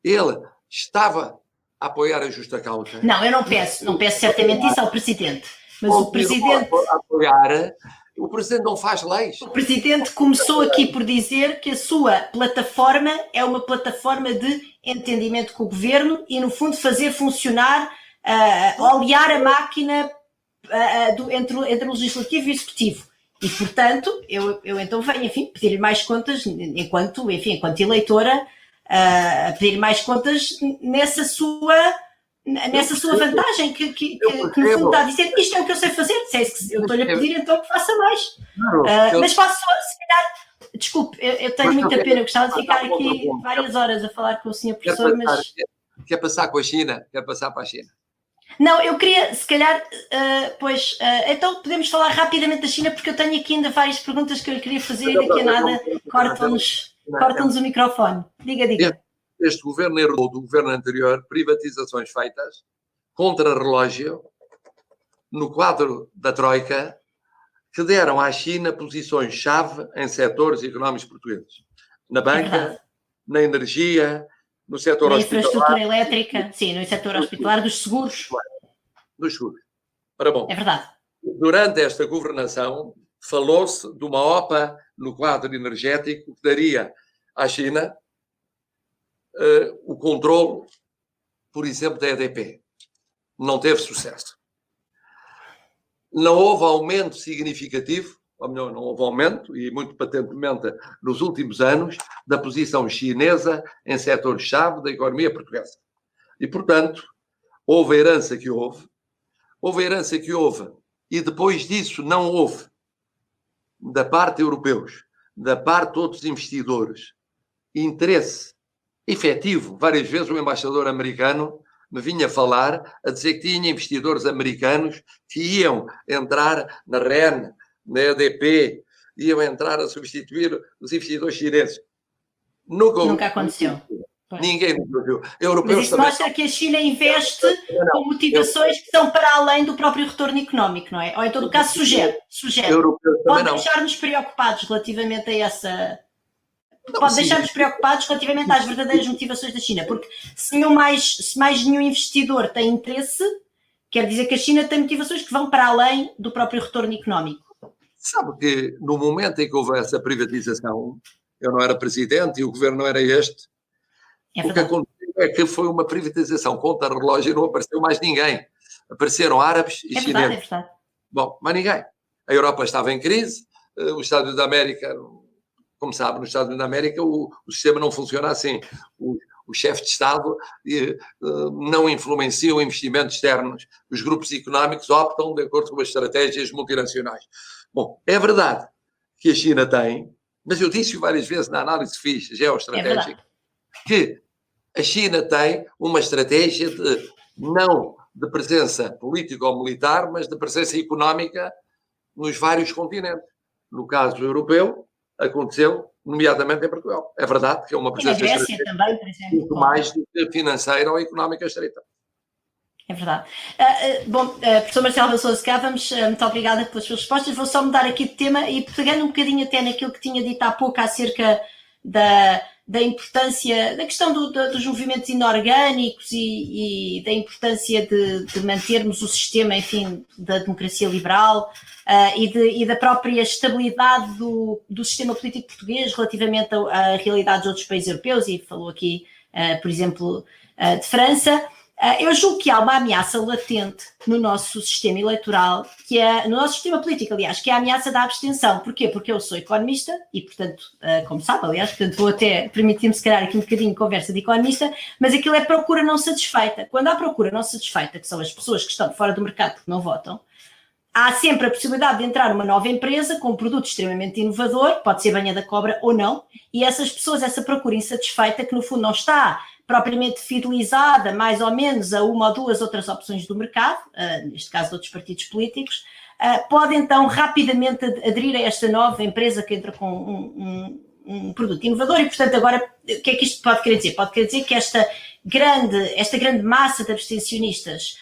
Ele estava a apoiar a justa causa. Não, eu não peço certamente isso ao Presidente. Mas o Presidente... O Presidente não faz leis. O Presidente começou aqui por dizer que a sua plataforma é uma plataforma de entendimento com o Governo e, no fundo, fazer funcionar, olear a máquina entre o Legislativo e o Executivo. E, portanto, eu então venho, enfim, pedir mais contas, enquanto eleitora, pedir mais contas nessa sua vantagem que no fundo está a dizer, isto é o que eu sei fazer, eu estou-lhe a pedir então que faça mais. Mas faço só, se calhar, desculpe, eu tenho muita pena, eu gostava de ficar aqui várias horas a falar com o Sr. Professor, mas... Quer passar com a China? Quer passar para a China? Não, eu queria, se calhar, então podemos falar rapidamente da China, porque eu tenho aqui ainda várias perguntas que eu queria fazer e daqui a nada cortam-nos o microfone. Diga. Este governo herdou do governo anterior privatizações feitas contra relógio no quadro da Troika que deram à China posições-chave em setores económicos portugueses. Na banca, na energia, no setor na hospitalar. Infraestrutura elétrica, sim, no setor hospitalar, dos seguros. Dos seguros. Ora bom, é verdade. Durante esta governação falou-se de uma OPA no quadro energético que daria à China o controle, por exemplo, da EDP. Não teve sucesso. Não houve aumento significativo, ou melhor, não houve aumento, e muito patentemente nos últimos anos, da posição chinesa em setores-chave da economia portuguesa. E, portanto, houve a herança que houve, e depois disso não houve, da parte europeus, da parte de outros investidores, interesse efetivo. Várias vezes o embaixador americano me vinha falar a dizer que tinha investidores americanos que iam entrar na REN, na EDP, iam entrar a substituir os investidores chineses. Nunca aconteceu. Ninguém viu. Mas isso mostra que a China investe com motivações que são para além do próprio retorno económico, não é? Ou em todo caso sugere. Pode deixar-nos preocupados relativamente a essa... Pode deixar-nos preocupados relativamente às verdadeiras motivações da China, porque se mais nenhum investidor tem interesse, quer dizer que a China tem motivações que vão para além do próprio retorno económico. Sabe que no momento em que houve essa privatização, eu não era presidente e o governo não era este, o que aconteceu é que foi uma privatização contra relógio e não apareceu mais ninguém. Apareceram árabes e chineses. É verdade. Bom, mais ninguém. A Europa estava em crise, os Estados Unidos da América... Como sabe, nos Estados Unidos da América o sistema não funciona assim. Os chefes de Estado não influenciam investimentos externos. Os grupos económicos optam de acordo com as estratégias multinacionais. Bom, é verdade que a China tem, mas eu disse várias vezes na análise que fiz geoestratégica, que a China tem uma estratégia não de presença política ou militar, mas de presença económica nos vários continentes. No caso europeu, aconteceu, nomeadamente em Portugal. É verdade que é uma presença estreita, também, por exemplo, muito mais do que financeira ou económica estreita. É verdade. Professor Marcelo Sousa cá, muito obrigada pelas suas respostas. Vou só mudar aqui de tema e pegando um bocadinho até naquilo que tinha dito há pouco acerca da importância, da questão dos movimentos inorgânicos e da importância de mantermos o sistema, enfim, da democracia liberal e da própria estabilidade do sistema político português relativamente à realidade de outros países europeus, e falou aqui, por exemplo, de França. Eu julgo que há uma ameaça latente no nosso sistema eleitoral, no nosso sistema político, aliás, que é a ameaça da abstenção. Porquê? Porque eu sou economista e, portanto, como sabe, aliás, portanto, vou até permitir-me, se calhar, aqui um bocadinho de conversa de economista, mas aquilo é procura não satisfeita. Quando há procura não satisfeita, que são as pessoas que estão fora do mercado porque não votam, há sempre a possibilidade de entrar numa nova empresa com um produto extremamente inovador, pode ser banha da cobra ou não, e essas pessoas, essa procura insatisfeita, que no fundo não está propriamente fidelizada mais ou menos a uma ou duas outras opções do mercado, neste caso de outros partidos políticos, pode então rapidamente aderir a esta nova empresa que entra com um produto inovador e, portanto, agora, o que é que isto pode querer dizer? Pode querer dizer que esta grande massa de abstencionistas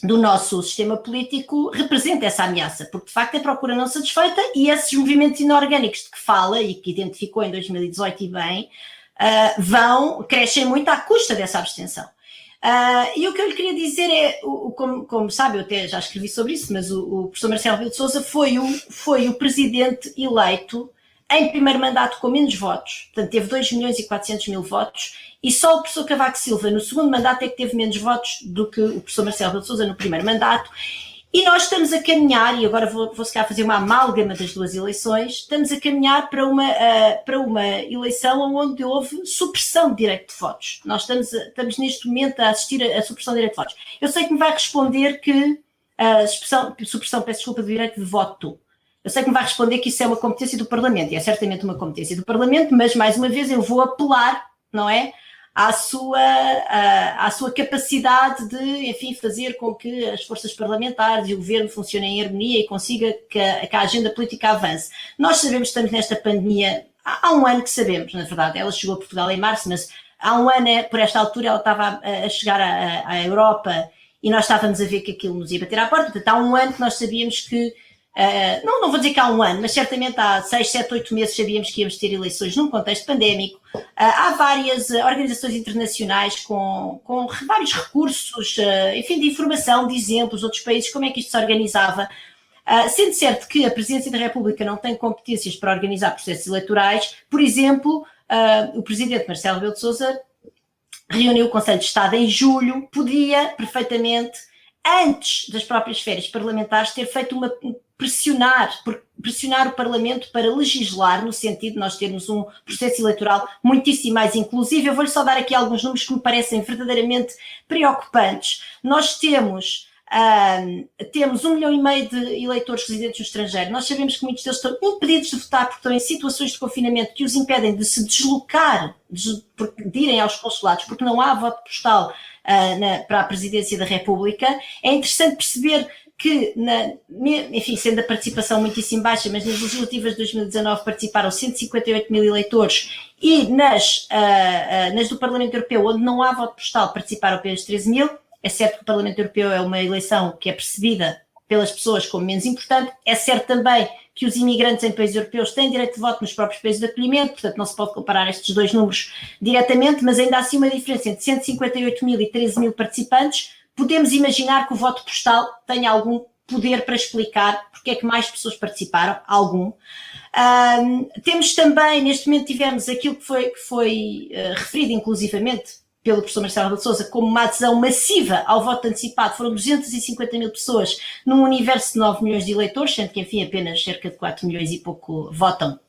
do nosso sistema político representa essa ameaça, porque de facto é procura não satisfeita e esses movimentos inorgânicos de que fala e que identificou em 2018 e bem, crescem muito à custa dessa abstenção. E o que eu lhe queria dizer é, como sabe, eu até já escrevi sobre isso, mas o professor Marcelo Rebelo de Sousa foi o presidente eleito em primeiro mandato com menos votos, portanto teve 2.400.000 votos, e só o professor Cavaco Silva no segundo mandato é que teve menos votos do que o professor Marcelo Rebelo de Sousa no primeiro mandato. E nós estamos a caminhar, e agora vou se calhar fazer uma amálgama das duas eleições, estamos a caminhar para uma eleição onde houve supressão de direito de votos. Nós estamos neste momento a assistir a supressão de direito de votos. Eu sei que me vai responder que a supressão, peço desculpa, do direito de voto. Eu sei que me vai responder que isso é uma competência do Parlamento, e é certamente uma competência do Parlamento, mas mais uma vez eu vou apelar, não é? À sua capacidade de, enfim, fazer com que as forças parlamentares e o governo funcionem em harmonia e consiga que a agenda política avance. Nós sabemos que estamos nesta pandemia, há um ano que sabemos, na verdade, ela chegou a Portugal em março, mas há um ano, por esta altura, ela estava a chegar à Europa e nós estávamos a ver que aquilo nos ia bater à porta. Portanto, há um ano que nós sabíamos que, não vou dizer que há um ano, mas certamente há 6, 7, 8 meses sabíamos que íamos ter eleições num contexto pandémico. Há várias organizações internacionais com vários recursos, enfim, de informação, de exemplos, outros países, como é que isto se organizava. Sendo certo que a Presidência da República não tem competências para organizar processos eleitorais, por exemplo, o Presidente Marcelo Rebelo de Sousa reuniu o Conselho de Estado em julho, podia perfeitamente, antes das próprias férias parlamentares, ter feito pressionar o Parlamento para legislar no sentido de nós termos um processo eleitoral muitíssimo mais inclusivo. Eu vou-lhe só dar aqui alguns números que me parecem verdadeiramente preocupantes. Nós temos 1,5 milhão de eleitores residentes no estrangeiro. Nós sabemos que muitos deles estão impedidos de votar porque estão em situações de confinamento que os impedem de se deslocar, de irem aos consulados, porque não há voto postal para a Presidência da República. É interessante perceber que, enfim, sendo a participação muitíssimo baixa, mas nas legislativas de 2019 participaram 158 mil eleitores e nas do Parlamento Europeu, onde não há voto postal, participaram apenas 13 mil. É certo que o Parlamento Europeu é uma eleição que é percebida pelas pessoas como menos importante. É certo também que os imigrantes em países europeus têm direito de voto nos próprios países de acolhimento, portanto não se pode comparar estes dois números diretamente, mas ainda há assim uma diferença entre 158 mil e 13 mil participantes. Podemos imaginar que o voto postal tenha algum poder para explicar porque é que mais pessoas participaram, algum. Temos também, neste momento tivemos aquilo que foi referido inclusivamente pelo professor Marcelo Rebelo de Sousa como uma adesão massiva ao voto antecipado. Foram 250 mil pessoas num universo de 9 milhões de eleitores, sendo que, enfim, apenas cerca de 4 milhões e pouco votam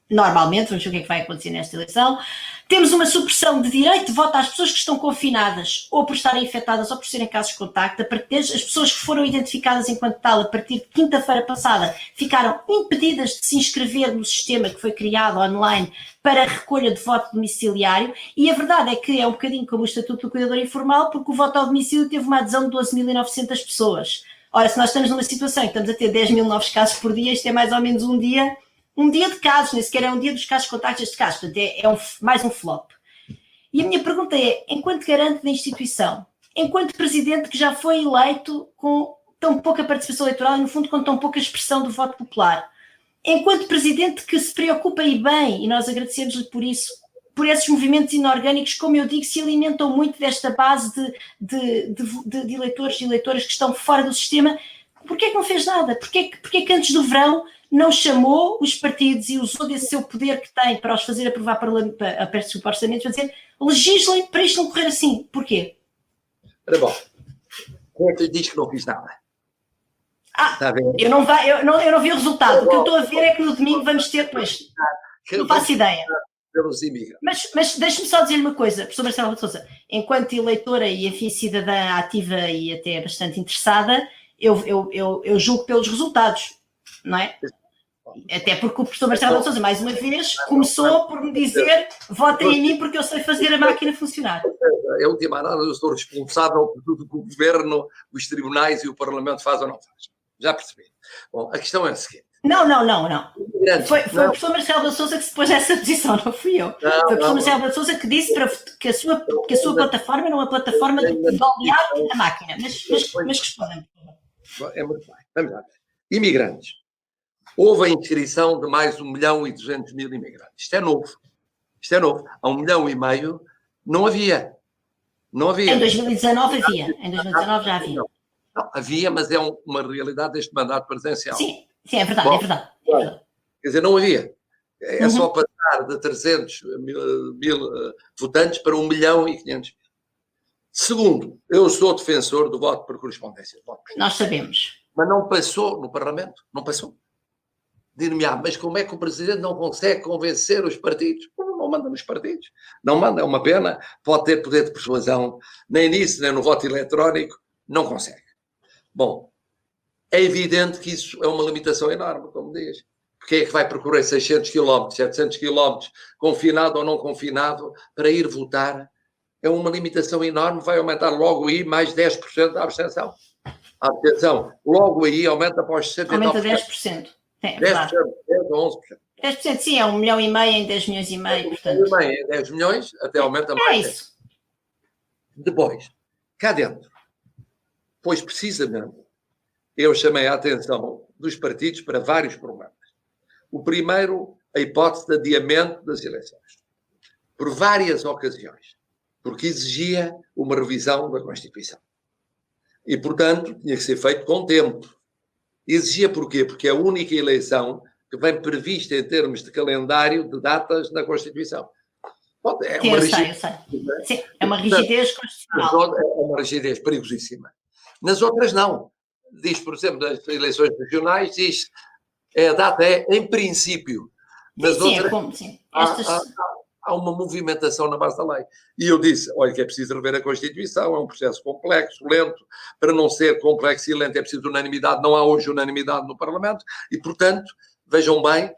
normalmente. Vamos ver o que é que vai acontecer nesta eleição. Temos uma supressão de direito de voto às pessoas que estão confinadas, ou por estarem infectadas, ou por serem casos de contacto. As pessoas que foram identificadas enquanto tal, a partir de quinta-feira passada, ficaram impedidas de se inscrever no sistema que foi criado online para a recolha de voto domiciliário. E a verdade é que é um bocadinho como o Estatuto do Cuidador Informal, porque o voto ao domicílio teve uma adesão de 12.900 pessoas. Ora, se nós estamos numa situação em que estamos a ter 10 mil novos casos por dia, isto é mais ou menos um dia de casos, nem sequer é um dia dos casos de contactos de casos, portanto mais um flop. E a minha pergunta é, enquanto garante da instituição, enquanto presidente que já foi eleito com tão pouca participação eleitoral e no fundo com tão pouca expressão do voto popular, enquanto presidente que se preocupa e bem, e nós agradecemos-lhe por isso, por esses movimentos inorgânicos, como eu digo, se alimentam muito desta base de eleitores e eleitoras que estão fora do sistema. Porquê que não fez nada? Porquê que antes do verão não chamou os partidos e usou desse seu poder que tem para os fazer aprovar a peça de orçamento para dizer legislem para isto não correr assim? Porquê? Ora bom, quem é que lhe diz que não fiz nada? Está a ver? Eu não vi o resultado. O que eu estou a ver é que no domingo vamos ter, pois, não faço ideia. Pelos imigrantes. Mas deixe-me só dizer uma coisa, professor Marcelo de Sousa, enquanto eleitora e enfim cidadã ativa e até bastante interessada, eu julgo pelos resultados, não é? Até porque o professor Marcelo de Sousa, mais uma vez, começou por me dizer votem em mim porque eu sei fazer a máquina funcionar. Em última análise, eu estou responsável por tudo que o Governo, os tribunais e o Parlamento fazem ou não fazem. Já percebi. Bom, a questão é a seguinte. Não. Foi o professor Marcelo de Sousa que se pôs essa posição, não fui eu. Foi o professor Marcelo de Sousa que disse que a sua plataforma era uma plataforma de olear a máquina. Mas respondam-me. É muito bem. Vamos lá. Imigrantes. Houve a inscrição de mais 1.200.000 imigrantes. Isto é novo. Há 1,5 milhão não havia. Em 2019 havia. Em 2019 já havia. Não, havia, mas é uma realidade deste mandato presidencial. Sim, é verdade, é verdade. Quer dizer, não havia. É só passar de 300.000 votantes para 1.500.000. Segundo, eu sou defensor do voto por correspondência. Nós sabemos. Mas não passou no Parlamento. Não passou. Dir-me, mas como é que o Presidente não consegue convencer os partidos? Não manda nos partidos. Não manda, é uma pena. Pode ter poder de persuasão. Nem nisso, nem no voto eletrónico. Não consegue. Bom, é evidente que isso é uma limitação enorme, como diz. Porque é que vai percorrer 600 km, 700 km, confinado ou não confinado, para ir votar? É uma limitação enorme, vai aumentar logo aí mais 10% da abstenção. A abstenção, logo aí, aumenta para os 69%. Aumenta 10%. É, 10%, 11%. 10% sim, é 1,5 milhão em 10 milhões e meio, portanto. 1,5 milhão em 10 milhões, até aumenta mais. É isso. Depois, cá dentro, pois precisamente, eu chamei a atenção dos partidos para vários problemas. O primeiro, a hipótese de adiamento das eleições. Por várias ocasiões. Porque exigia uma revisão da Constituição. E, portanto, tinha que ser feito com tempo. Exigia porquê? Porque é a única eleição que vem prevista em termos de calendário de datas na Constituição. É uma rigidez, Sim, é uma rigidez constitucional. É uma rigidez perigosíssima. Nas outras, não. Diz, por exemplo, nas eleições regionais, diz a data é em princípio. Nas outras, há uma movimentação na base da lei. E eu disse, olha, que é preciso rever a Constituição, é um processo complexo, lento. Para não ser complexo e lento é preciso unanimidade. Não há hoje unanimidade no Parlamento. E, portanto, vejam bem,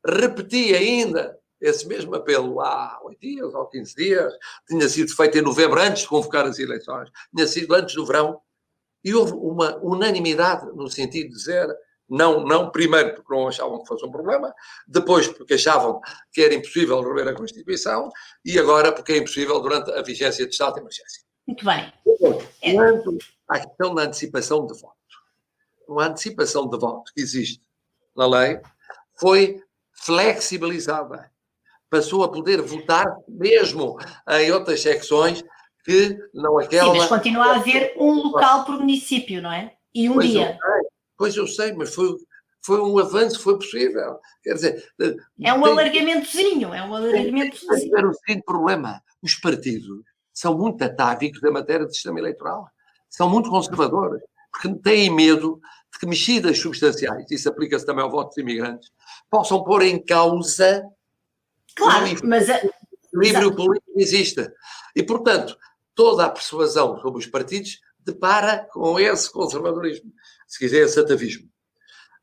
repeti ainda esse mesmo apelo há 8 dias ou 15 dias. Tinha sido feito em novembro, antes de convocar as eleições. Tinha sido antes do verão. E houve uma unanimidade no sentido de dizer não, primeiro porque não achavam que fosse um problema, depois porque achavam que era impossível rever a Constituição e agora porque é impossível durante a vigência de estado de emergência. Muito bem. Quanto à questão da antecipação de voto, a antecipação de voto que existe na lei foi flexibilizada. Passou a poder votar mesmo em outras secções que não aquela... Sim, mas continua a haver um local por município, não é? E um dia. Pois eu sei, mas foi um avanço, foi possível. Quer dizer... É um alargamentozinho, Era o seguinte problema. Os partidos são muito atávicos em matéria de sistema eleitoral. São muito conservadores. Porque têm medo de que mexidas substanciais, isso aplica-se também ao voto dos imigrantes, possam pôr em causa... Claro, mas... O equilíbrio político existe. E, portanto, toda a persuasão sobre os partidos depara com esse conservadorismo, se quiser, esse atavismo.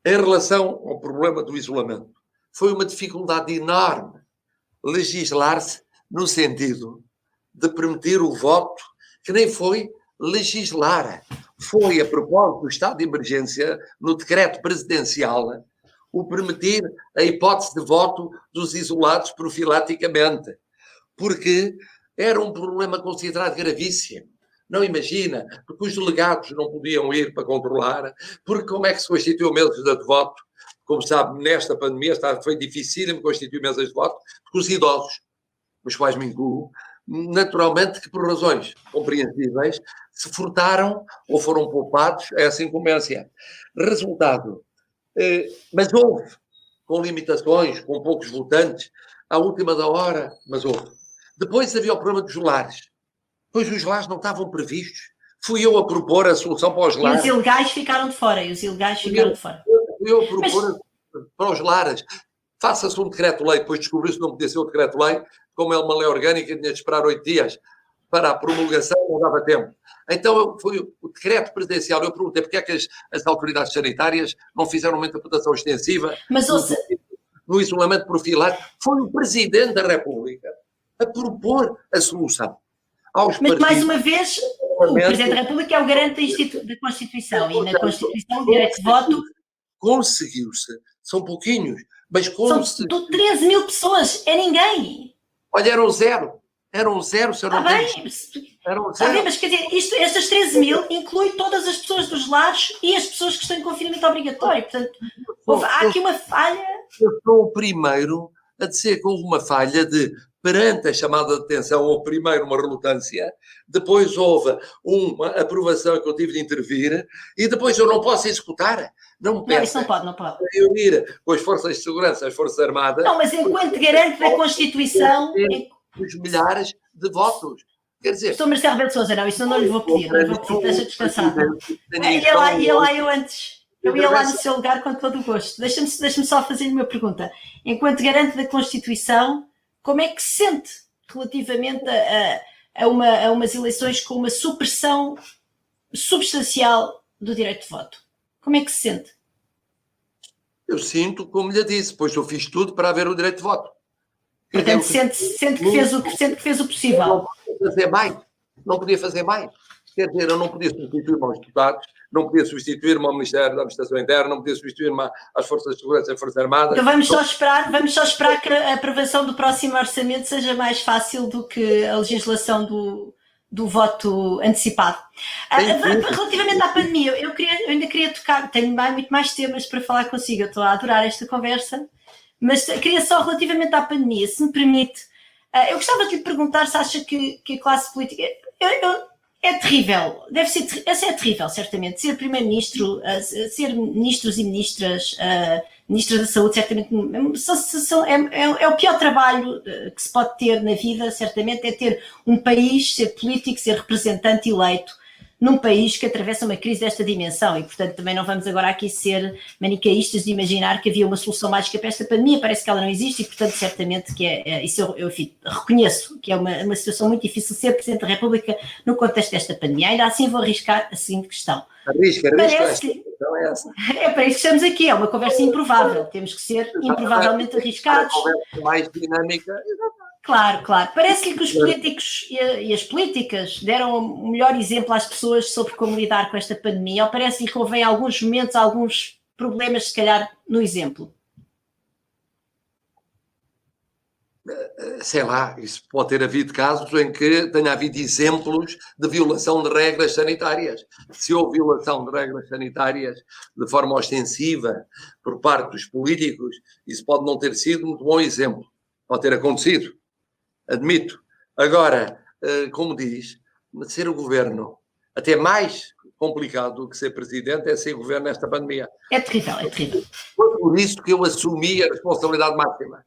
Em relação ao problema do isolamento, foi uma dificuldade enorme legislar-se no sentido de permitir o voto, que nem foi legislar. Foi, a propósito do estado de emergência, no decreto presidencial, o permitir a hipótese de voto dos isolados profilaticamente. Porque era um problema considerado gravíssimo. Não imagina, porque os delegados não podiam ir para controlar, porque como é que se constituiu o método de voto? como sabe, nesta pandemia foi dificílimo constituir mesas de voto, porque os idosos, os quais me incluo, naturalmente que por razões compreensíveis, se furtaram ou foram poupados a essa incumbência. Resultado, mas houve, com limitações, com poucos votantes, à última da hora, mas houve. Depois havia o problema dos lares. Pois os lares não estavam previstos. Fui eu a propor a solução para os E lares. os ilegais ficaram de fora. Fui eu a propor para os lares. Faça-se um decreto-lei. Depois descobriu-se que não podia ser um decreto-lei, como é uma lei orgânica, tinha de esperar 8 dias para a promulgação, não dava tempo. Então foi o decreto presidencial. Eu perguntei porque é que as autoridades sanitárias não fizeram uma interpretação extensiva Mas, no isolamento profilático. Foi o Presidente da República a propor a solução. Mas mais uma vez, o Presidente da República é o garante da Constituição e na Constituição o direito de voto... Conseguiu-se. São pouquinhos, mas conseguiu. São 13 mil pessoas, é ninguém. Olha, eram zero. Eram zero, se eu não tenho. Eram Está zero. bem, mas quer dizer, estas 13 mil inclui todas as pessoas dos lares e as pessoas que estão em confinamento obrigatório. Portanto, há aqui uma falha. Eu sou o primeiro a dizer que houve uma falha perante a chamada de atenção, houve primeiro uma relutância, depois houve uma aprovação que eu tive de intervir e depois eu não posso executar. Não Isso não pode. Eu ir com as forças de segurança, as forças armadas... Não, mas enquanto garante da Constituição... Os milhares de votos. Quer dizer... Estou Marcelo Rebelo de Sousa, não, isso eu não lhe vou pedir, deixa descansar. Ia lá eu antes. Eu ia lá no seu lugar com todo o gosto. Deixa-me só fazer-lhe uma pergunta. Enquanto garante da Constituição, como é que se sente relativamente a umas eleições com uma supressão substancial do direito de voto? Como é que se sente? Eu sinto, como lhe disse, pois eu fiz tudo para haver o direito de voto. Portanto, sente que fez o possível. Não podia fazer mais. Não podia fazer mais. Quer dizer, eu não podia substituir-me aos deputados, não podia substituir-me ao Ministério da Administração Interna, não podia substituir-me às Forças de Segurança e às Forças Armadas. Então vamos só esperar que a aprovação do próximo orçamento seja mais fácil do que a legislação do voto antecipado. Relativamente à pandemia, eu ainda queria tocar, tenho muito mais temas para falar consigo, eu estou a adorar esta conversa, mas queria só relativamente à pandemia, se me permite, eu gostava de lhe perguntar se acha que a classe política... É terrível, é terrível, certamente, ser primeiro-ministro, ser ministros e ministras, ministra da saúde, certamente, é o pior trabalho que se pode ter na vida, certamente, é ter um país, ser político, ser representante eleito num país que atravessa uma crise desta dimensão e, portanto, também não vamos agora aqui ser manicaístas de imaginar que havia uma solução mágica para esta pandemia, parece que ela não existe e, portanto, certamente que isso eu reconheço que é uma situação muito difícil ser Presidente da República no contexto desta pandemia. Ainda assim vou arriscar a seguinte questão. Arrisca. É para isso que estamos aqui, é uma conversa improvável, temos que ser improvavelmente arriscados. Uma conversa mais dinâmica. Claro. Parece-lhe que os políticos e as políticas deram o melhor exemplo às pessoas sobre como lidar com esta pandemia, ou parece-lhe que houve em alguns momentos alguns problemas, se calhar, no exemplo? Sei lá, isso pode ter havido casos em que tenha havido exemplos de violação de regras sanitárias. Se houve violação de regras sanitárias de forma ostensiva por parte dos políticos, isso pode não ter sido muito bom exemplo. Pode ter acontecido, admito. Agora, como diz, ser o governo, até mais complicado do que ser presidente, é ser governo nesta pandemia. É terrível. Foi por isso que eu assumi a responsabilidade máxima.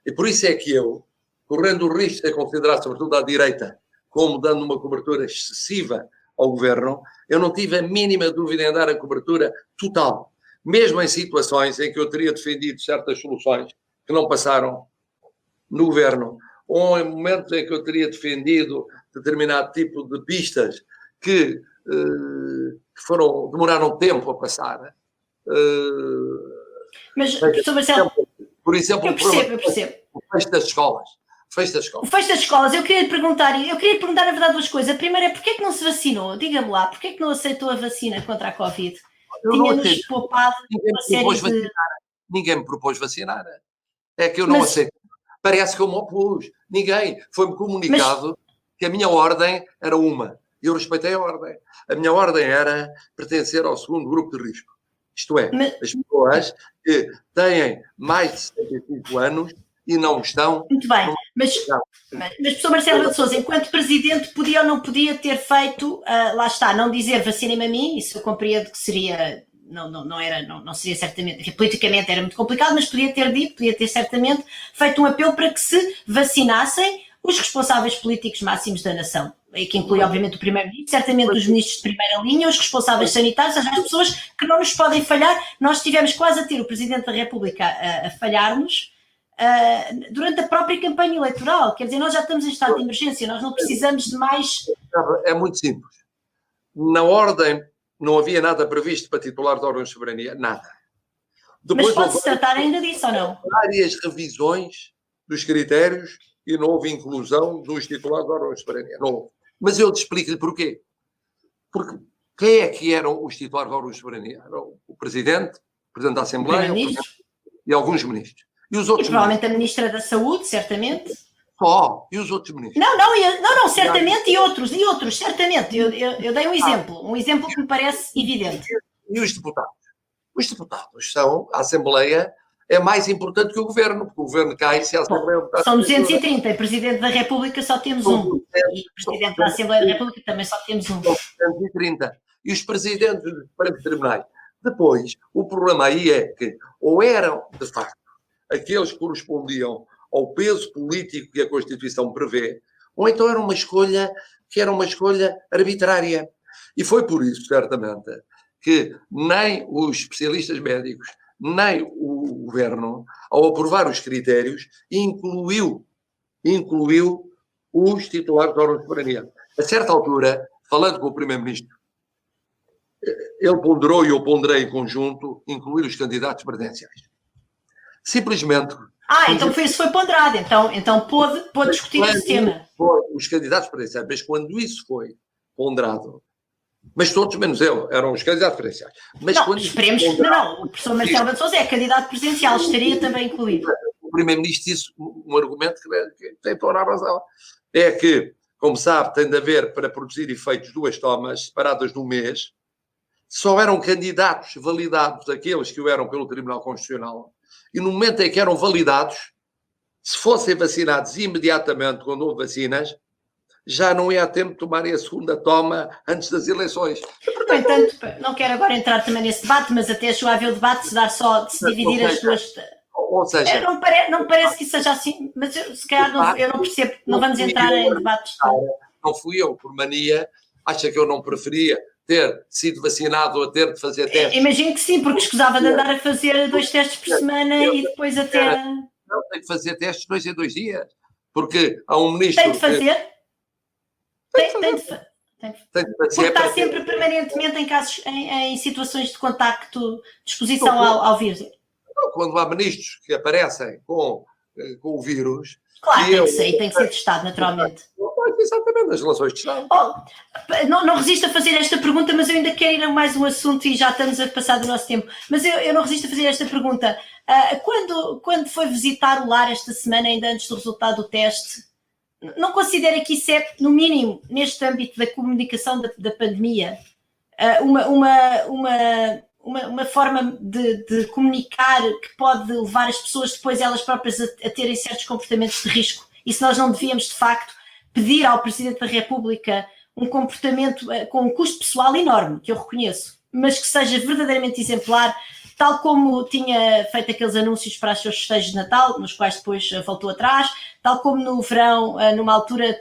E por isso é que eu, correndo o risco de ser considerado, sobretudo à direita, como dando uma cobertura excessiva ao governo, eu não tive a mínima dúvida em dar a cobertura total. Mesmo em situações em que eu teria defendido certas soluções que não passaram no governo, ou em momentos em que eu teria defendido determinado tipo de pistas que demoraram tempo a passar. Mas, professor Marcelo, por exemplo, eu percebo. O fecho das escolas. O fecho das escolas, eu queria lhe perguntar, na verdade, duas coisas. A primeira é, porquê é que não se vacinou? Diga-me lá, porquê é que não aceitou a vacina contra a Covid? Tinha-nos poupado uma série de... Ninguém me propôs vacinar. É que eu não aceito. Parece que eu me opus. Ninguém. Foi-me comunicado que a minha ordem era uma. Eu respeitei a ordem. A minha ordem era pertencer ao segundo grupo de risco. Isto é, Mas- as pessoas que têm mais de 65 anos e não estão... Muito bem, mas professor Marcelo Rebelo de Sousa, enquanto presidente, podia ou não podia ter feito, lá está, não dizer vacinem-me a mim, isso eu compreendo que seria, não seria certamente, enfim, politicamente era muito complicado, mas podia ter certamente feito um apelo para que se vacinassem os responsáveis políticos máximos da nação, que inclui obviamente o primeiro-ministro, certamente os ministros de primeira linha, os responsáveis sanitários, as pessoas que não nos podem falhar. Nós estivemos quase a ter o Presidente da República a falhar-nos durante a própria campanha eleitoral. Quer dizer, nós já estamos em estado de emergência, nós não precisamos de mais... É muito simples. Na ordem, não havia nada previsto para titular de órgãos de soberania, nada. Mas pode-se tratar ainda disso ou não? Várias revisões dos critérios e não houve inclusão dos titulares de órgãos de soberania. Não houve. Mas eu te explico-lhe porquê. Porque quem é que eram os titulares de órgãos de soberania? Eram o Presidente da Assembleia e alguns ministros. E os outros provavelmente a Ministra da Saúde, certamente. Só. E os outros ministros? Não, certamente, e outros, certamente. Eu dei um exemplo que me parece evidente. E os deputados? Os deputados são, a Assembleia é mais importante que o Governo, porque o Governo cai se a Assembleia... São 230, e Presidente da República só temos um. E Presidente da Assembleia da República também só temos um. 230. E os Presidentes dos diferentes tribunais. Depois, o problema aí é que ou eram, de facto, aqueles que correspondiam ao peso político que a Constituição prevê, ou então era uma escolha que era uma escolha arbitrária. E foi por isso, certamente, que nem os especialistas médicos, nem o Governo, ao aprovar os critérios, incluiu os titulares de órgãos de soberania. A certa altura, falando com o Primeiro-Ministro, ele ponderou e eu ponderei em conjunto incluir os candidatos presidenciais. Simplesmente... Então isso foi ponderado, então pôde discutir esse tema. Os candidatos presidenciais, mas quando isso foi ponderado, mas todos menos eu, eram os candidatos presidenciais. Mas não, quando esperemos que não. O professor Marcelo Rebelo de Sousa é candidato presidencial, estaria também incluído. O Primeiro-Ministro disse um argumento que tem toda a razão. É que, como sabe, tem de haver, para produzir efeitos, 2 tomas separadas num mês. Só eram candidatos validados aqueles que o eram pelo Tribunal Constitucional. E no momento em que eram validados, se fossem vacinados imediatamente quando houve vacinas, já não ia a tempo de tomarem a segunda toma antes das eleições. No entanto, não quero agora entrar também nesse debate, mas até chegou a haver o debate de se dividir as duas... Ou seja... Não me parece que isso seja assim, mas se calhar eu não percebo, não vamos entrar em debates. Não fui eu, por mania, acha que eu não preferia ter sido vacinado ou ter de fazer testes? Imagino que sim, porque escusava de andar a fazer 2 testes por semana e depois a ter... Não, tem que fazer testes 2 em 2 dias, porque há um ministro... Tem de fazer? Tem de fazer. Porque está para... sempre permanentemente em situações de contacto, de exposição ao vírus. Quando há ministros que aparecem com o vírus... Claro, tem que ser testado, naturalmente. Exatamente, nas relações de Estado. Não resisto a fazer esta pergunta, mas eu ainda quero ir a mais um assunto e já estamos a passar do nosso tempo. Mas eu não resisto a fazer esta pergunta. Quando foi visitar o lar esta semana, ainda antes do resultado do teste, não considera que isso é, no mínimo, neste âmbito da comunicação da pandemia, uma forma de comunicar que pode levar as pessoas depois elas próprias a terem certos comportamentos de risco? E se nós não devíamos, de facto, pedir ao Presidente da República um comportamento com um custo pessoal enorme, que eu reconheço, mas que seja verdadeiramente exemplar, tal como tinha feito aqueles anúncios para os seus festejos de Natal, nos quais depois voltou atrás, tal como no verão, numa altura,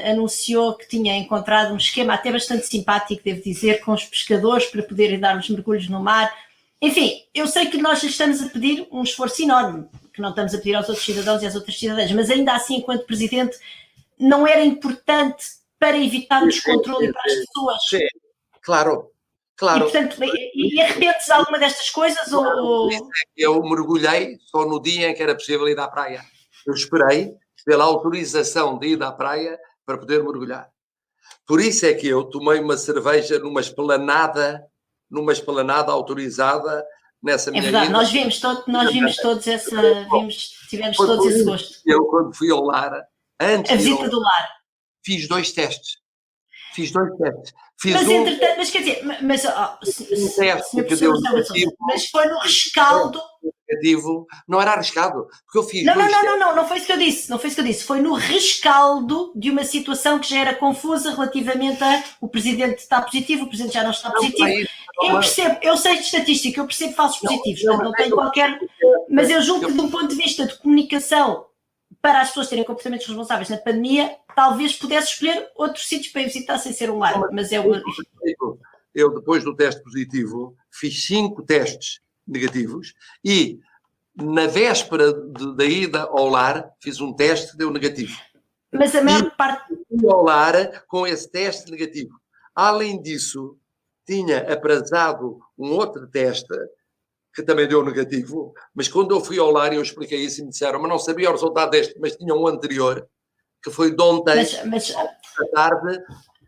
anunciou que tinha encontrado um esquema até bastante simpático, devo dizer, com os pescadores para poderem dar uns mergulhos no mar. Enfim, eu sei que nós estamos a pedir um esforço enorme, que não estamos a pedir aos outros cidadãos e às outras cidadãs, mas ainda assim, enquanto Presidente, não era importante para evitar o descontrole para as pessoas? Sim, claro. E, portanto, arrepende-se de alguma destas coisas? Ou... Eu mergulhei só no dia em que era possível ir à praia. Eu esperei pela autorização de ir à praia para poder mergulhar. Por isso é que eu tomei uma cerveja numa esplanada autorizada nessa minha verdade, ida. nós vimos todos tivemos todos esse gosto. Eu, quando fui ao lar, a visita do lar, fiz 2 testes. Fiz 2 testes. Fiz Mas, um entretanto, mas quer dizer, mas, teste senhor que deu professor Marcelo Sousa, negativo. mas foi no rescaldo. negativo. Não era arriscado, porque eu fiz Não, 2 testes. não foi isso que eu disse, não foi isso que eu disse. Foi no rescaldo de uma situação que já era confusa relativamente a o presidente está positivo, o presidente já não está positivo. Eu percebo, eu sei de estatística, eu percebo falsos positivos, portanto não tenho qualquer. Mas eu julgo que, de um ponto de vista de comunicação, para as pessoas terem comportamentos responsáveis na pandemia, talvez pudesse escolher outros sítios para ir visitar sem ser um lar. Mas é uma. Eu, depois do teste positivo, fiz 5 testes negativos e, na véspera da ida ao lar, fiz um teste que deu negativo. Mas a maior parte. Fui ao lar com esse teste negativo. Além disso, tinha aprazado um outro teste que também deu negativo, mas quando eu fui ao lar eu expliquei isso e me disseram, mas não sabia o resultado deste, mas tinha um anterior, que foi de ontem, da tarde,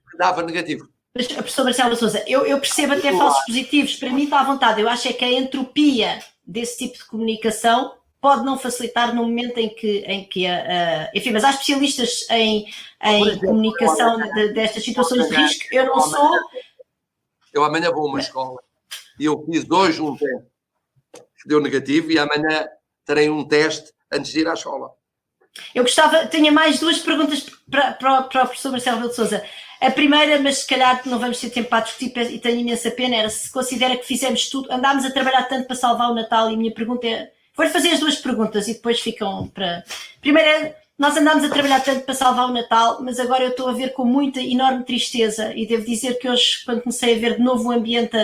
que dava negativo. Mas, professor Marcelo Sousa, eu percebo até falsos positivos, para mim está à vontade. Eu acho é que a entropia desse tipo de comunicação pode não facilitar no momento em que enfim, mas há especialistas em comunicação destas situações de risco, eu não sou. Eu amanhã vou a uma escola e eu fiz hoje um teste que deu negativo e amanhã terei um teste antes de ir à escola. Eu tinha mais 2 perguntas para o professor Marcelo Rebelo de Sousa. A primeira, mas se calhar não vamos ter tempo para discutir e tenho imensa pena, era se considera que fizemos tudo, andámos a trabalhar tanto para salvar o Natal e a minha pergunta é, vou-lhe fazer as 2 perguntas e depois ficam para... Primeiro, nós andámos a trabalhar tanto para salvar o Natal, mas agora eu estou a ver com muita, enorme tristeza e devo dizer que hoje, quando comecei a ver de novo o ambiente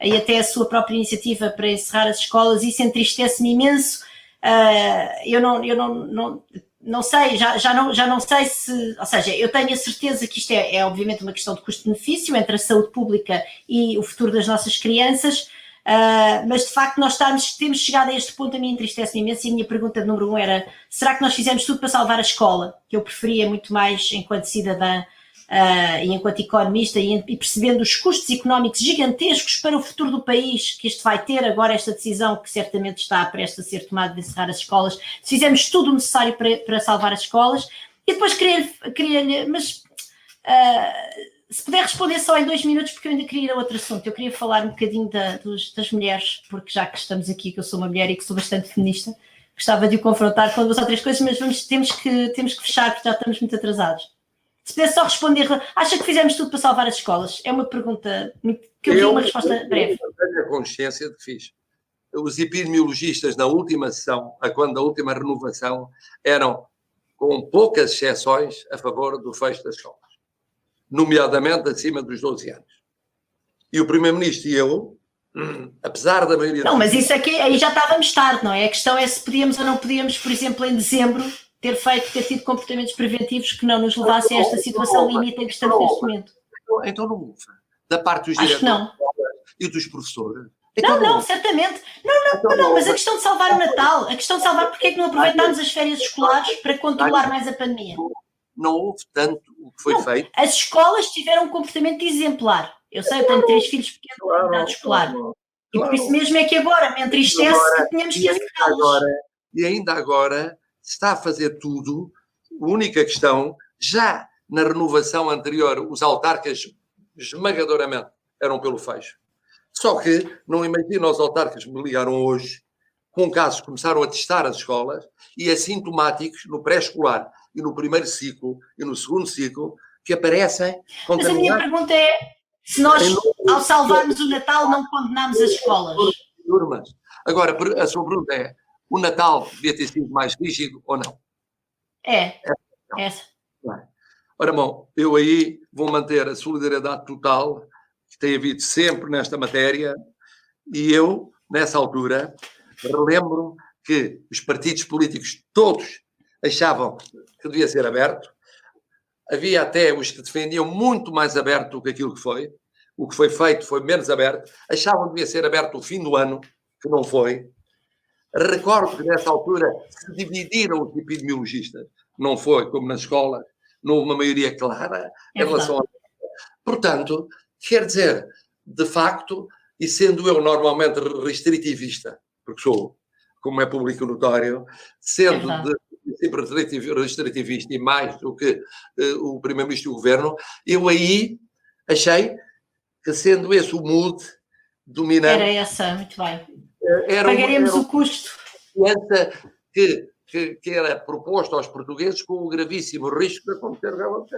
e até a sua própria iniciativa para encerrar as escolas, isso entristece-me imenso. Eu não sei, já não sei se, ou seja, eu tenho a certeza que isto é obviamente uma questão de custo-benefício entre a saúde pública e o futuro das nossas crianças, mas de facto nós temos chegado a este ponto, a mim entristece-me imenso e a minha pergunta número 1 era, será que nós fizemos tudo para salvar a escola? Que eu preferia muito mais enquanto cidadã e enquanto economista e percebendo os custos económicos gigantescos para o futuro do país que isto vai ter agora, esta decisão que certamente está prestes a ser tomada de encerrar as escolas, se fizemos tudo o necessário para salvar as escolas. E depois queria-lhe, mas se puder responder só em 2 minutos, porque eu ainda queria ir a outro assunto. Eu queria falar um bocadinho das mulheres, porque já que estamos aqui, que eu sou uma mulher e que sou bastante feminista, gostava de o confrontar com 2 ou 3 coisas, mas temos que fechar porque já estamos muito atrasados. Se puder só responder, acha que fizemos tudo para salvar as escolas? É uma pergunta que eu vi uma resposta breve. Eu tenho a consciência de que fiz. Os epidemiologistas na última sessão, quando a última renovação, eram, com poucas exceções, a favor do fecho das escolas, nomeadamente acima dos 12 anos. E o Primeiro-Ministro e eu, apesar da maioria... Não, mas isso aqui, aí já estávamos tarde, não é? A questão é se podíamos ou não podíamos, por exemplo, em dezembro, ter tido comportamentos preventivos que não nos levassem a esta situação limite em que estamos neste momento. Então não houve. Da parte dos diretores e dos professores. Não, certamente. Não, mas a questão de salvar o Natal, a questão de salvar porque é que não aproveitámos as férias escolares para controlar mais a pandemia? Não houve tanto o que foi feito. As escolas tiveram um comportamento exemplar. Eu sei, eu tenho 3 filhos pequenos na idade escolar. E por isso mesmo é que agora me entristece que tenhamos que encerrá-los. E ainda agora está a fazer tudo. A única questão, já na renovação anterior, os autarcas esmagadoramente eram pelo fecho. Só que, não imagino os autarcas que me ligaram hoje, com casos que começaram a testar as escolas e assintomáticos no pré-escolar e no primeiro ciclo e no segundo ciclo, que aparecem contaminados. Mas a minha pergunta é, se nós, ao salvarmos o Natal, não condenamos as escolas? Turmas. Agora, a sua pergunta é, o Natal devia ter sido mais rígido ou não? Essa. Ora, bom, eu aí vou manter a solidariedade total que tem havido sempre nesta matéria e eu, nessa altura, relembro que os partidos políticos todos achavam que devia ser aberto. Havia até os que defendiam muito mais aberto do que aquilo que foi. O que foi feito foi menos aberto. Achavam que devia ser aberto o fim do ano, que não foi. Recordo que nessa altura se dividiram os epidemiologistas. Não foi como nas escolas, não houve uma maioria clara em relação a... Portanto, quer dizer, de facto, e sendo eu normalmente restritivista, porque sou, como é público notório, sendo sempre restritivista e mais do que o Primeiro-Ministro e o Governo, eu aí achei que, sendo esse o mood dominante... Era essa, muito bem. Pagaremos o custo. Que era proposto aos portugueses com o gravíssimo risco de acontecer realmente.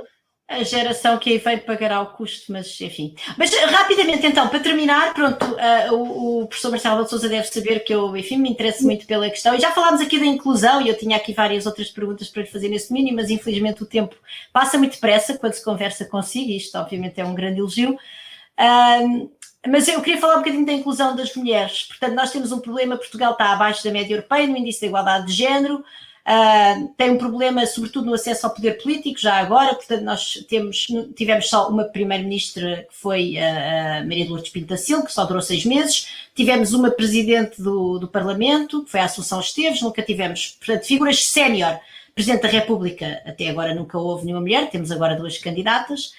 A geração que aí veio pagará o custo, mas enfim. Mas rapidamente então, para terminar, pronto, o professor Marcelo Rebelo de Sousa deve saber que eu, enfim, me interesso muito pela questão, e já falámos aqui da inclusão, e eu tinha aqui várias outras perguntas para lhe fazer nesse domínio, mas infelizmente o tempo passa muito depressa quando se conversa consigo, e isto obviamente é um grande elogio. Mas eu queria falar um bocadinho da inclusão das mulheres. Portanto, nós temos um problema, Portugal está abaixo da média europeia no índice de igualdade de género, tem um problema sobretudo no acesso ao poder político, já agora, portanto nós tivemos só uma primeira-ministra que foi a Maria de Lourdes Pinto da Silva, que só durou 6 meses, tivemos uma presidente do Parlamento, que foi a Assunção Esteves, nunca tivemos, portanto, figuras sénior. Presidente da República, até agora nunca houve nenhuma mulher, temos agora 2 candidatas.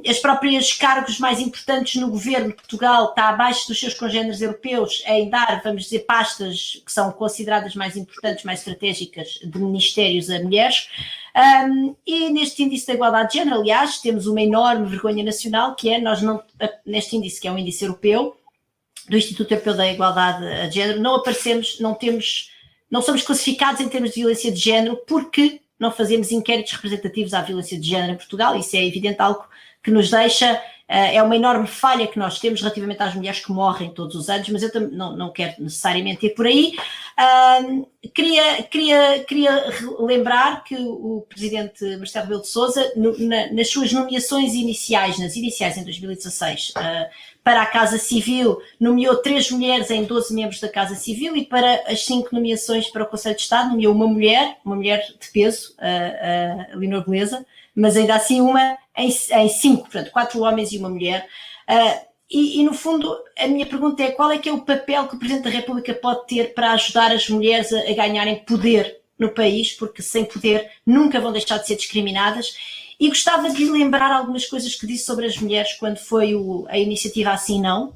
As próprias cargos mais importantes no governo de Portugal está abaixo dos seus congêneres europeus em dar, vamos dizer, pastas que são consideradas mais importantes, mais estratégicas de ministérios a mulheres. E neste índice da igualdade de género, aliás, temos uma enorme vergonha nacional, que é nós não, neste índice, que é um índice europeu, do Instituto Europeu da Igualdade de Género, não aparecemos, não somos classificados em termos de violência de género, porque não fazemos inquéritos representativos à violência de género em Portugal. Isso é evidente algo que nos deixa, é uma enorme falha que nós temos relativamente às mulheres que morrem todos os anos, mas eu não quero necessariamente ir por aí. Queria lembrar que o presidente Marcelo Rebelo de Sousa, nas suas nomeações iniciais, em 2016, para a Casa Civil, nomeou 3 mulheres em 12 membros da Casa Civil, e para as 5 nomeações para o Conselho de Estado nomeou uma mulher de peso, a Leonor Beleza, mas ainda assim uma em 5, portanto 4 homens e uma mulher. E no fundo a minha pergunta é: qual é que é o papel que o Presidente da República pode ter para ajudar as mulheres a ganharem poder no país, porque sem poder nunca vão deixar de ser discriminadas? E gostava de lhe lembrar algumas coisas que disse sobre as mulheres quando foi a iniciativa Assim Não,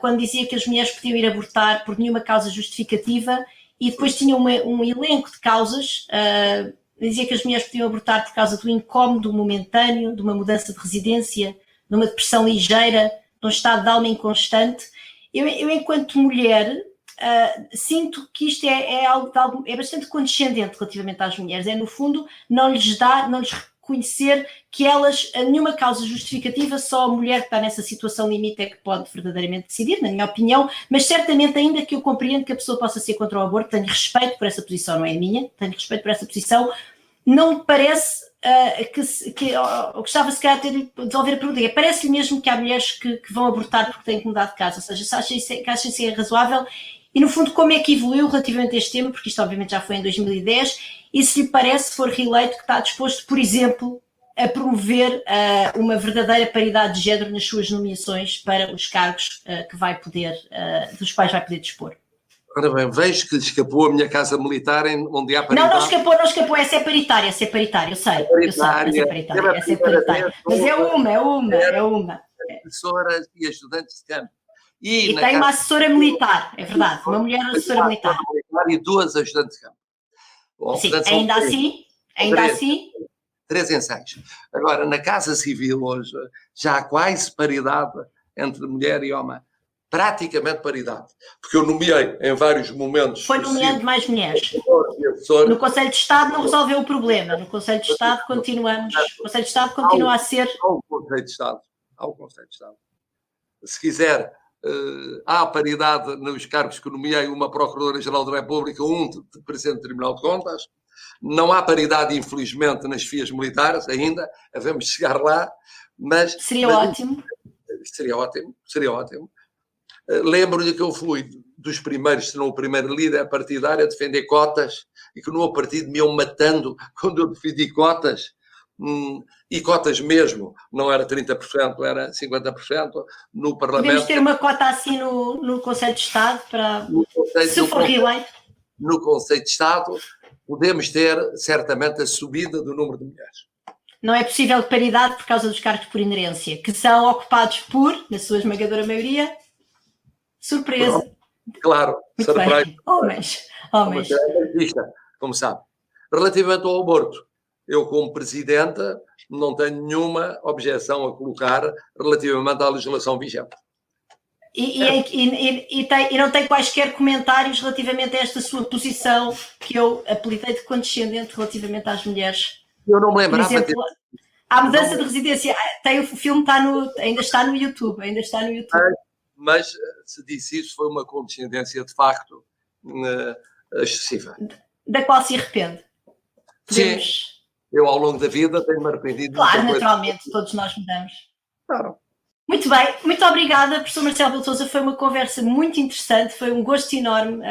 quando dizia que as mulheres podiam ir abortar por nenhuma causa justificativa, e depois tinha um elenco de causas. Dizia que as mulheres podiam abortar por causa do incómodo momentâneo, de uma mudança de residência, de uma depressão ligeira, de um estado de alma inconstante. Eu enquanto mulher, sinto que isto é bastante condescendente relativamente às mulheres. É, no fundo, não lhes reconhecer que elas, a nenhuma causa justificativa, só a mulher que está nessa situação limite é que pode verdadeiramente decidir, na minha opinião, mas certamente, ainda que eu compreendo que a pessoa possa ser contra o aborto, tenho respeito por essa posição, não é a minha, tenho respeito por essa posição, não me parece eu gostava se calhar de devolver a pergunta, parece-lhe mesmo que há mulheres que vão abortar porque têm que mudar de casa, ou seja, se acha isso razoável, e no fundo como é que evoluiu relativamente a este tema, porque isto obviamente já foi em 2010, e se lhe parece, se for reeleito, que está disposto, por exemplo, a promover uma verdadeira paridade de género nas suas nomeações para os cargos dos quais vai poder dispor. Ora bem, vejo que escapou a minha casa militar onde há paridade. Não escapou, essa é paritária, eu sei, essa é paritária. Mas é uma. Professoras e ajudantes de campo. E tem uma assessora militar, é verdade, uma mulher assessora militar. E 2 ajudantes de campo. Bom, sim, portanto, ainda assim. 3 ensaios. Agora, na Casa Civil hoje, já há quase paridade entre mulher e homem. Praticamente paridade. Porque eu nomeei em vários momentos... Foi nomeando mais mulheres. No Conselho de Estado não resolveu o problema. No Conselho de Estado continuamos... O Conselho de Estado continua a ser... Ao Conselho de Estado. Se quiser, há paridade nos cargos que nomeei, uma Procuradora-Geral da República, um de Presidente do Tribunal de Contas. Não há paridade, infelizmente, nas FIAs militares ainda. Havemos chegar lá. Mas ótimo. Seria ótimo. Lembro-lhe que eu fui dos primeiros, se não o primeiro líder partidário a defender cotas, e que no meu partido me iam matando quando eu defendi cotas, e cotas mesmo, não era 30%, era 50% no Parlamento. Podemos ter uma cota assim no Conselho de Estado, se for reeleito? No Conselho de Estado podemos ter certamente a subida do número de mulheres. Não é possível paridade por causa dos cargos por inerência, que são ocupados por, na sua esmagadora maioria... Surpresa. Claro, Muito surprise. bem. Homens. Mas é artista, como sabe. Relativamente ao aborto, eu, como presidenta, não tenho nenhuma objeção a colocar relativamente à legislação vigente. E não tem quaisquer comentários relativamente a esta sua posição que eu apelidei de condescendente relativamente às mulheres. Eu não me Por lembrava exemplo, a mudança de residência, o filme ainda está no YouTube, Mas se disse isso, foi uma condescendência de facto excessiva. Da qual se arrepende. Sim, eu ao longo da vida tenho-me arrependido. Claro, naturalmente, todos nós mudamos. Claro. Muito bem, muito obrigada, professor Marcelo Rebelo de Sousa, foi uma conversa muito interessante, foi um gosto enorme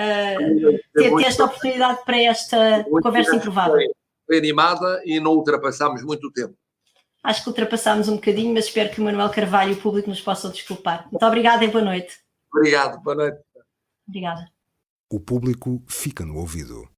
ter esta oportunidade para esta conversa improvável. Foi animada e não ultrapassámos muito tempo. Acho que ultrapassámos um bocadinho, mas espero que o Manuel Carvalho e o público nos possam desculpar. Muito obrigada e boa noite. Obrigado, boa noite. Obrigada. O público fica no ouvido.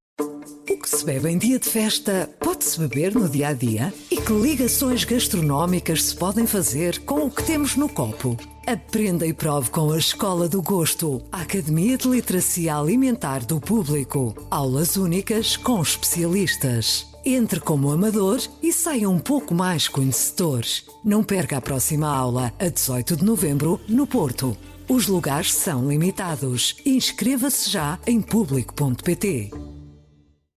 O que se bebe em dia de festa pode-se beber no dia a dia? E que ligações gastronómicas se podem fazer com o que temos no copo? Aprenda e prove com a Escola do Gosto, a Academia de Literacia Alimentar do Público. Aulas únicas com especialistas. Entre como amador e saia um pouco mais conhecedor. Não perca a próxima aula, a 18 de novembro, no Porto. Os lugares são limitados. Inscreva-se já em público.pt.